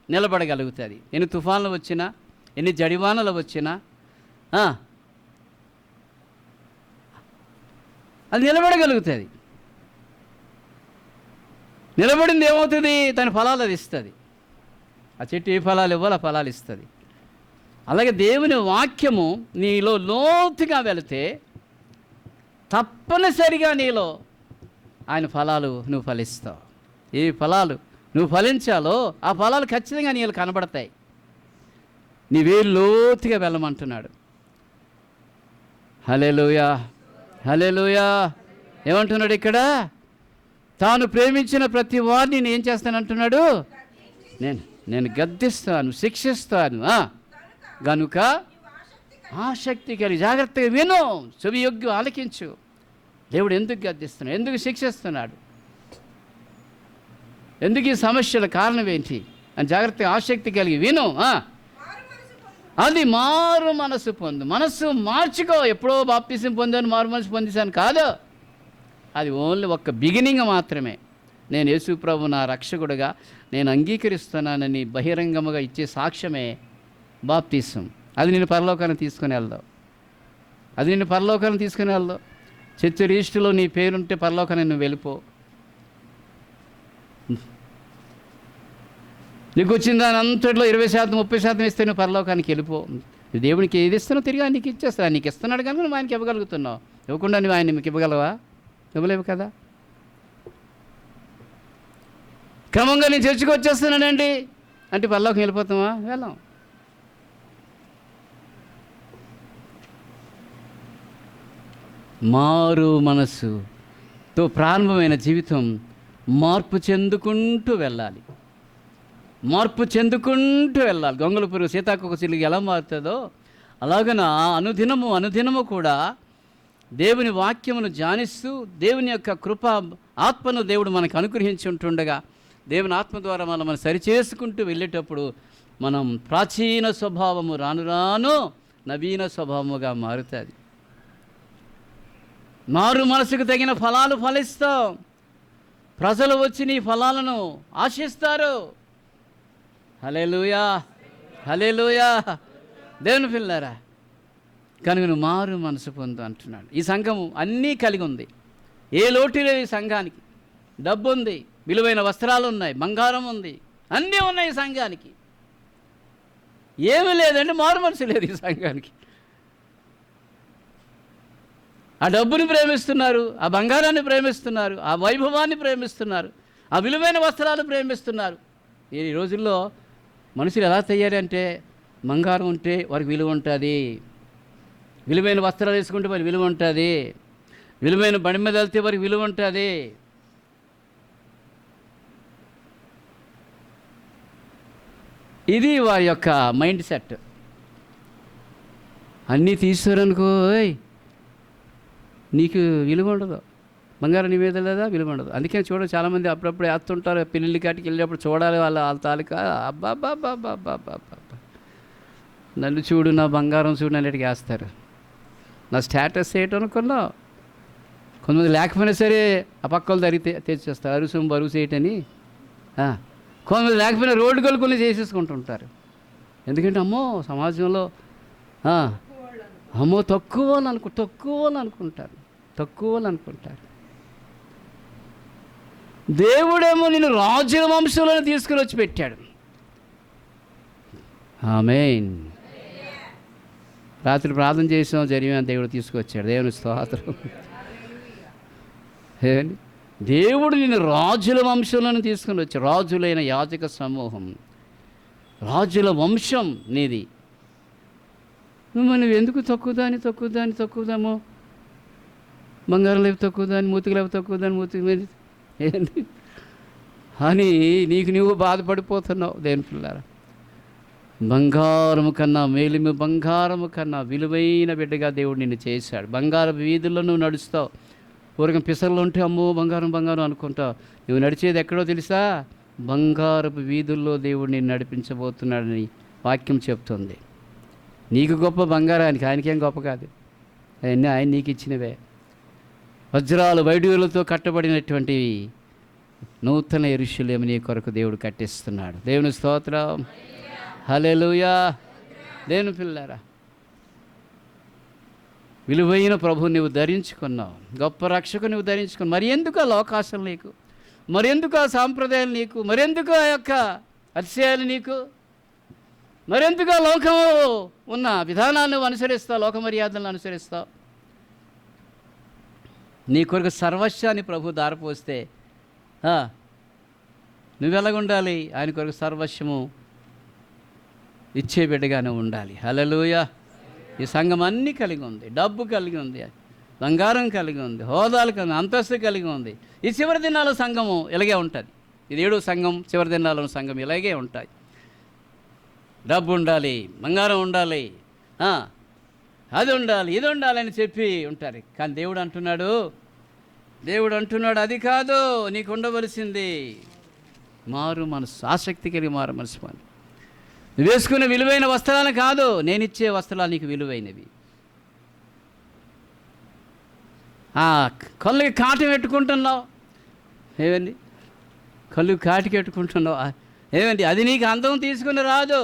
నిలబడగలుగుతుంది. ఎన్ని తుఫాన్లు వచ్చినా, ఎన్ని జడివానలు వచ్చినా అది నిలబడగలుగుతుంది. నిలబడింది ఏమవుతుంది? దాని ఫలాలు అది ఇస్తుంది. ఆ చెట్టు ఏ ఫలాలు ఇవ్వాలో ఆ ఫలాలు ఇస్తుంది. అలాగే దేవుని వాక్యము నీలో లోతుగా వెళితే తప్పనిసరిగా నీలో ఆయన ఫలాలు నువ్వు ఫలిస్తావు. ఏ ఫలాలు నువ్వు ఫలించాలో ఆ ఫలాలు ఖచ్చితంగా నీళ్ళు కనబడతాయి. నీవే లోతుగా వెళ్ళమంటున్నాడు. హల్లెలూయా, హల్లెలూయా. ఏమంటున్నాడు ఇక్కడ? తాను ప్రేమించిన ప్రతి వారిని నేను ఏం చేస్తానంటున్నాడు? నేను గద్దిస్తాను, శిక్షిస్తాను. గనుక ఆసక్తి కలిగి జాగ్రత్తగా విను, చెవియొగ్గు ఆలకించు. దేవుడు ఎందుకు గద్దిస్తున్నాడు? ఎందుకు శిక్షిస్తున్నాడు? ఎందుకు ఈ సమస్యల కారణం ఏంటి అని జాగ్రత్తగా ఆసక్తి కలిగి విను. అది మారు మనసు పొందు. మనసు మార్చుకో. ఎప్పుడో బాప్తిసం పొందాను, మారు మనసు పొందేశాను కాదు. అది ఓన్లీ ఒక్క బిగినింగ్ మాత్రమే. నేను యేసు ప్రభు నా రక్షకుడుగా నేను అంగీకరిస్తున్నానని బహిరంగముగా ఇచ్చే సాక్ష్యమే బాప్తిసం. అది నేను పరలోకాన్ని తీసుకుని వెళ్దాం. అది నేను పరలోకాన్ని తీసుకుని వెళ్దాం. చర్చ రిజిస్టర్లో నీ పేరుంటే పరలోకాన్ని నువ్వు వెళ్ళిపో. నీకు వచ్చిన దాని అంతట్లో 20%, 30% ఇస్తే నువ్వు పరలోకానికి వెళ్ళిపో. దేవునికి ఏది ఇస్తానో తిరిగి నీకు ఇచ్చేస్తా. నీకు ఇస్తున్నాడు కనుక నువ్వు ఆయనకి ఇవ్వగలుగుతున్నావు. ఇవ్వకుండా నువ్వు ఆయన మీకు ఇవ్వగలవా? ఇవ్వలేవు కదా. క్రమంగా నేను చర్చకు వచ్చేస్తున్నానండి అంటే పరలోకం వెళ్ళిపోతామా? వెళ్ళాం. మారు మనసుతో ప్రారంభమైన జీవితం మార్పు చెందుకుంటూ వెళ్ళాలి. మార్పు చెందుకుంటూ వెళ్ళాలి. గొంగళ పురుగు సీతాకొక చిలుగు ఎలా మారుతుందో అలాగన అనుదినము కూడా దేవుని వాక్యమును ధ్యానిస్తూ దేవుని యొక్క కృప ఆత్మను దేవుడు మనకు అనుగ్రహించి ఉంటుండగా దేవుని ఆత్మ ద్వారా మనం సరిచేసుకుంటూ వెళ్ళేటప్పుడు మనం ప్రాచీన స్వభావము రాను రాను నవీన స్వభావముగా మారుతుంది. మారు మనసుకు తగిన ఫలాలు ఫలిస్తాం. ప్రజలు వచ్చి నీ ఫలాలను ఆశిస్తారు. హల్లెలూయా, హల్లెలూయా. దేవుని పిల్లారా, కనుక నువ్వు మారు మనసు పొందు అంటున్నాడు. ఈ సంఘము అన్నీ కలిగి ఉంది. ఏ లోటు లేదు ఈ సంఘానికి. డబ్బు ఉంది, విలువైన వస్త్రాలు ఉన్నాయి, బంగారం ఉంది, అన్నీ ఉన్నాయి ఈ సంఘానికి. ఏమీ లేదంటే మారు మనసు లేదు ఈ సంఘానికి. ఆ డబ్బుని ప్రేమిస్తున్నారు, ఆ బంగారాన్ని ప్రేమిస్తున్నారు, ఆ వైభవాన్ని ప్రేమిస్తున్నారు, ఆ విలువైన వస్త్రాలు ప్రేమిస్తున్నారు. ఈ రోజుల్లో మనుషులు ఎలా తయారంటే బంగారం ఉంటే వారికి విలువ ఉంటుంది, విలువైన వస్త్రాలు వేసుకుంటే వారికి విలువ ఉంటుంది, విలువైన బండి మీద వెళ్తే వారికి విలువ ఉంటుంది. ఇది వారి యొక్క మైండ్ సెట్. అన్నీ తీస్తారనుకో నీకు విలువ ఉండదు, బంగారం నీ మీద లేదా విలువ ఉండదు. అందుకే చాలామంది అప్పుడప్పుడు వేస్తుంటారు, పెళ్ళిళ్ళ కాటికి వెళ్ళినప్పుడు చూడాలి వాళ్ళ తాలూకా, అబ్బాబ్బాబ్బాబ్బాబ్బా నన్ను చూడు, నా బంగారం చూడు అన్నిటికీ వేస్తారు. నా స్టేటస్ ఏంటో అనుకున్నావు. కొంతమంది లేకపోయినా సరే ఆ పక్కలు తరిగితే తెచ్చేస్తారు, అరుసు బరువు చేయటని. కొంతమంది లేకపోయినా రోడ్డు కొలుకొని చేసేసుకుంటుంటారు. ఎందుకంటే అమ్మో సమాజంలో అమ్మో తక్కువ అనుకుంటారు. దేవుడేమో నిన్ను రాజుల వంశంలో తీసుకుని వచ్చి పెట్టాడు. ఆమేన్. రాత్రి ప్రార్థన చేసాం, జరిగిన దేవుడు తీసుకొచ్చాడు. దేవుని స్తోత్రం. దేవుడు నిన్ను రాజుల వంశంలో తీసుకుని వచ్చాడు. రాజులైన యాజక సమూహం, రాజుల వంశం నీది. నువ్వు ఎందుకు తక్కువదామో, బంగారం లేవు తక్కువదాని, మూతికి లేవు తక్కువదాని, మూతికి ఏంటి అని నీకు నువ్వు బాధపడిపోతున్నావు. దేవుని పిల్లారా, బంగారము కన్నా బంగారము కన్నా విలువైన బిడ్డగా దేవుడు నిన్ను చేశాడు. బంగారపు వీధుల్లో నువ్వు నడుస్తావు. పూర్వం పిసర్లు ఉంటే అమ్మో బంగారం అనుకుంటావు. నువ్వు నడిచేది ఎక్కడో తెలుసా? బంగారపు వీధుల్లో దేవుడు నిన్ను నడిపించబోతున్నాడని వాక్యం చెప్తుంది. నీకు గొప్ప బంగారానికి, ఆయనకేం గొప్ప కాదు. అవన్నీ ఆయన నీకు ఇచ్చినవే. వజ్రాలు వైడూర్యాలతో కట్టబడినటువంటి నూతన యెరూషలేము నీ కొరకు దేవుడు కట్టిస్తున్నాడు. దేవుని స్తోత్రం. హల్లెలూయా. దేవుని పిల్లారా, విలువైన ప్రభువు నువ్వు ధరించుకున్నావు, గొప్ప రక్షకు నువ్వు ధరించుకున్నావు. మరి ఎందుకు ఆ లోకాశలు నీకు? మరెందుకు ఆ సాంప్రదాయాలు నీకు? మరెందుకు ఆ యొక్క అతిశయాలు నీకు? మరెందుకు ఆ లోకము ఉన్న విధానాన్ని నువ్వు అనుసరిస్తావు, లోక మర్యాదలను అనుసరిస్తావు? నీ కొరకు సర్వస్వాన్ని ప్రభు దారపోస్తే నువ్వెలాగుండాలి? ఆయన కొరకు సర్వస్వము ఇచ్చే బిడ్డగానే ఉండాలి. హల్లెలూయా. ఈ సంఘం అన్నీ కలిగి ఉంది, డబ్బు కలిగి ఉంది, బంగారం కలిగి ఉంది, హోదాలు కలిగి, అంతస్తు కలిగి ఉంది. ఈ చివరి దినాల సంఘము ఇలాగే ఉంటుంది. ఇది 7వ సంఘం, చివరి దినాల సంఘం ఇలాగే ఉంటాయి. డబ్బు ఉండాలి, బంగారం ఉండాలి, అది ఉండాలి, ఇది ఉండాలి అని చెప్పి ఉంటారు. కానీ దేవుడు అంటున్నాడు అది కాదు నీకు ఉండవలసింది మారు మనసు, ఆసక్తి కలిగి మారు మనసు. పని నువ్వు వేసుకునే విలువైన వస్త్రాలు కాదు, నేను ఇచ్చే వస్త్రాలు నీకు విలువైనవి. కళ్ళకి కాటు పెట్టుకుంటున్నావు, ఏమండి? కళ్ళు కాటికి పెట్టుకుంటున్నావు, ఏమండి? అది నీకు అందం తీసుకుని రాదు.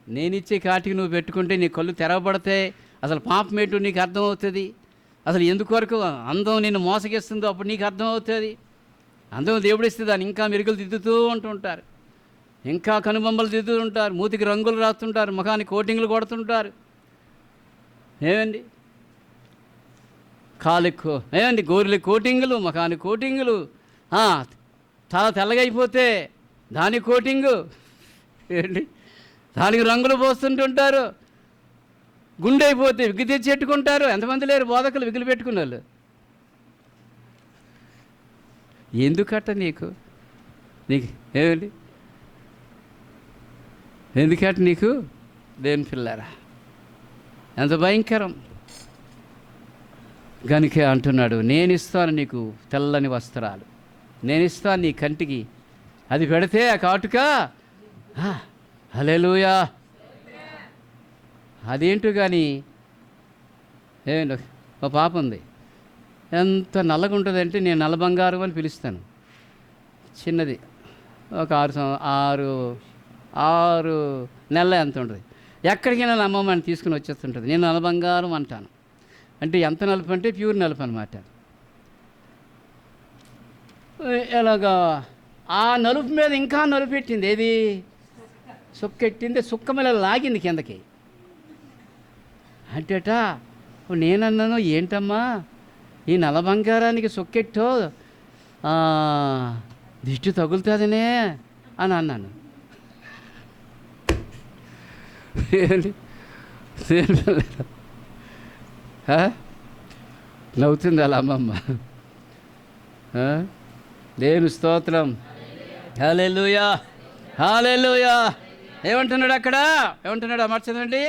నేనిచ్చే కాటికి నువ్వు పెట్టుకుంటే నీ కళ్ళు తెరవబడితే అసలు పాపం ఏంటో నీకు అర్థమవుతుంది. అసలు ఎందుకొరకు అందం నిన్ను మోసగిస్తుందో అప్పుడు నీకు అర్థమవుతుంది. అందం దేవుడు ఇస్తే దాన్ని ఇంకా మెరుగులు దిద్దుతూ ఉంటుంటారు, ఇంకా కనుబొమ్మలు దిద్దుతూ ఉంటారు, మూతికి రంగులు రాస్తుంటారు, ముఖానికి కోటింగ్లు కొడుతుంటారు, ఏమండి? కాలుకు ఏమండి గోరులకి కోటింగులు, ముఖానికి కోటింగులు, తల తెల్లగైపోతే దానికి కోటింగు, ఏంటి దానికి రంగులు పోస్తుంటుంటారు. గుండె అయిపోతే విగ్గు తెచ్చెట్టుకుంటారు. ఎంతమంది లేరు బోధకులు విగులు పెట్టుకున్న వాళ్ళు? ఎందుకట్ట నీకు ఏమండి? ఎందుకట్ట నీకు? దేని పిల్లరా, ఎంత భయంకరం. గనుక అంటున్నాడు, నేను ఇస్తాను నీకు తెల్లని వస్త్రాలు, నేను ఇస్తాను నీ కంటికి, అది పెడితే ఆ కాటుక. హల్లెలూయా. అదేంటో కానీ ఏమండి, ఒక పాప ఉంది, ఎంత నల్లగా ఉంటుందంటే నేను నల్ల బంగారం అని పిలుస్తాను. చిన్నది, ఒక 6 నెలల ఎంత ఉంటుంది. ఎక్కడికైనా అమ్మమ్మ అని తీసుకుని వచ్చేస్తుంటుంది. నేను నల్ల బంగారం అంటాను. అంటే ఎంత నలుపు అంటే ప్యూర్ నలుపు అనమాట. ఎలాగా ఆ నలుపు మీద ఇంకా నలుపు పెట్టింది, ఏది సుక్కెట్టింది, సుక్క మీద లాగింది కిందకి. అంటేట నేనన్నాను, ఏంటమ్మా ఈ నల్ల బంగారానికి సుక్కెట్టో దిష్టి తగులుతుందనే అని అన్నాను. నవ్వుతుంది అలా అమ్మమ్మ. దేవుని స్తోత్రం. హల్లెలూయా, హల్లెలూయా. ఏమంటున్నాడు అక్కడ? ఏమంటున్నాడు? మాట చదవండి.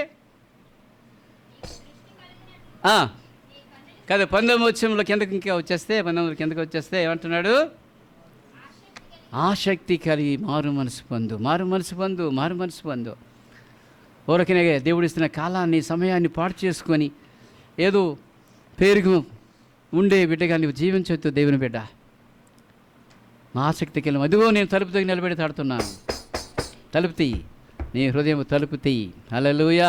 కదా 19 వచ్చంలో కిందకి ఇంకా వచ్చేస్తే 19 కిందకి వచ్చేస్తే ఏమంటున్నాడు? ఆసక్తి కలిగి మారు మనసు పొందు, మారు మనసు పొందు, మారు మనసు పొందు. ఊరకనే దేవుడిస్తున్న కాలాన్ని, సమయాన్ని పాడు చేసుకొని ఏదో పేరుకు ఉండే బిడ్డగా నీవు జీవించొద్దు. దేవుని బిడ్డ, ఆసక్తికి వెళ్ళి అదిగో నేను తలుపు తగ్గి నిలబెడి తాడుతున్నాను. తలుపు తీయి, నీ హృదయం తలుపు తీయి. హల్లెలూయా.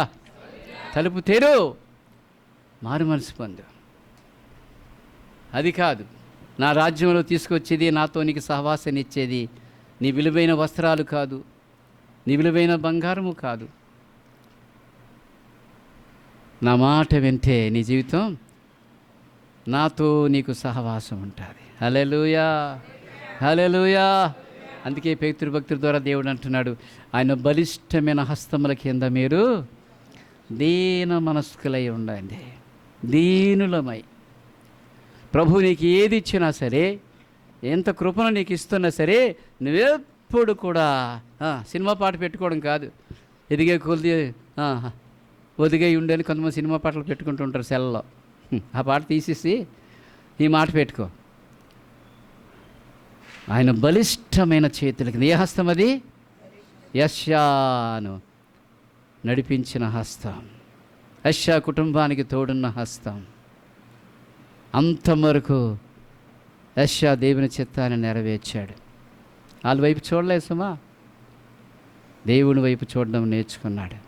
తలుపు తెరు, మారు మనసు పొందు. అది కాదు నా రాజ్యంలో తీసుకొచ్చేది, నాతో నీకు సహవాసాన్ని ఇచ్చేది నీ విలువైన వస్త్రాలు కాదు, నీ విలువైన బంగారము కాదు. నా మాట వింటే నీ జీవితం నాతో నీకు సహవాసం ఉంటుంది. హల్లెలూయా, హల్లెలూయా. అందుకే పేతురు భక్తుల ద్వారా దేవుడు అంటున్నాడు, ఆయన బలిష్టమైన హస్తముల కింద మీరు దీన మనస్కులై ఉండండి. దీనులమై, ప్రభు నీకు ఏది ఇచ్చినా సరే, ఎంత కృపను నీకు ఇస్తున్నా సరే, నువ్వెప్పుడు కూడా సినిమా పాట పెట్టుకోవడం కాదు. ఎదిగే కొద్ది ఒదిగై ఉండని కొంతమంది సినిమా పాటలు పెట్టుకుంటూ ఉంటారు సెల్లో. ఆ పాట తీసేసి ఈ మాట పెట్టుకో. ఆయన బలిష్టమైన చేతులకి, ఏ హస్తం అది? యెషయాను నడిపించిన హస్తం, యెషయా కుటుంబానికి తోడున్న హస్తం. అంతవరకు యెషయా దేవుని చిత్తాన్ని నెరవేర్చాడు. వాళ్ళ వైపు చూడలేదు సుమా, దేవుని వైపు చూడడం నేర్చుకున్నాడు.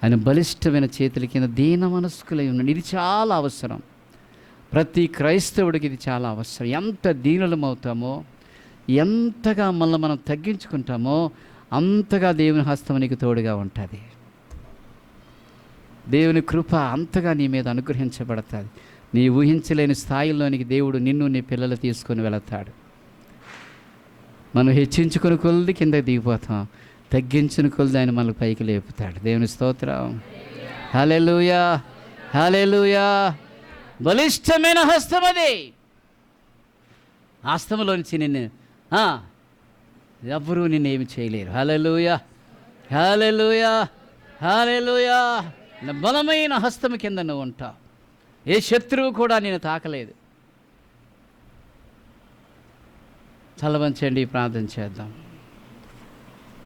ఆయన బలిష్టమైన చేతుల కింద దీన మనస్కులై ఉన్నాడు. ఇది చాలా అవసరం. ప్రతి క్రైస్తవుడికి ఇది చాలా అవసరం. ఎంత దీనులమవుతామో, ఎంతగా మనల్ని మనం తగ్గించుకుంటామో, అంతగా దేవుని హస్తం నీకు తోడుగా ఉంటుంది. దేవుని కృప అంతగా నీ మీద అనుగ్రహించబడుతుంది. నీ ఊహించలేని స్థాయిలోనికి దేవుడు నిన్ను, నీ పిల్లలు తీసుకొని వెళతాడు. మనం హెచ్చించుకుని కొలది కిందకి దిగిపోతాం, తగ్గించిన కొలది ఆయన మనకు పైకి లేపుతాడు. దేవుని స్తోత్రం. హల్లెలూయా, హల్లెలూయా. బలిష్టమైన హస్తం అది. హస్తంలోంచి నిన్ను ఎవ్వరూ నిన్నేమి చేయలేరు. హల్లెలూయా, హల్లెలూయా, హల్లెలూయా. బలమైన హస్తము కింద నువ్వు ఉంటావు. ఏ శత్రువు కూడా నేను తాకలేదు. తల వంచండి, ప్రార్థన చేద్దాం.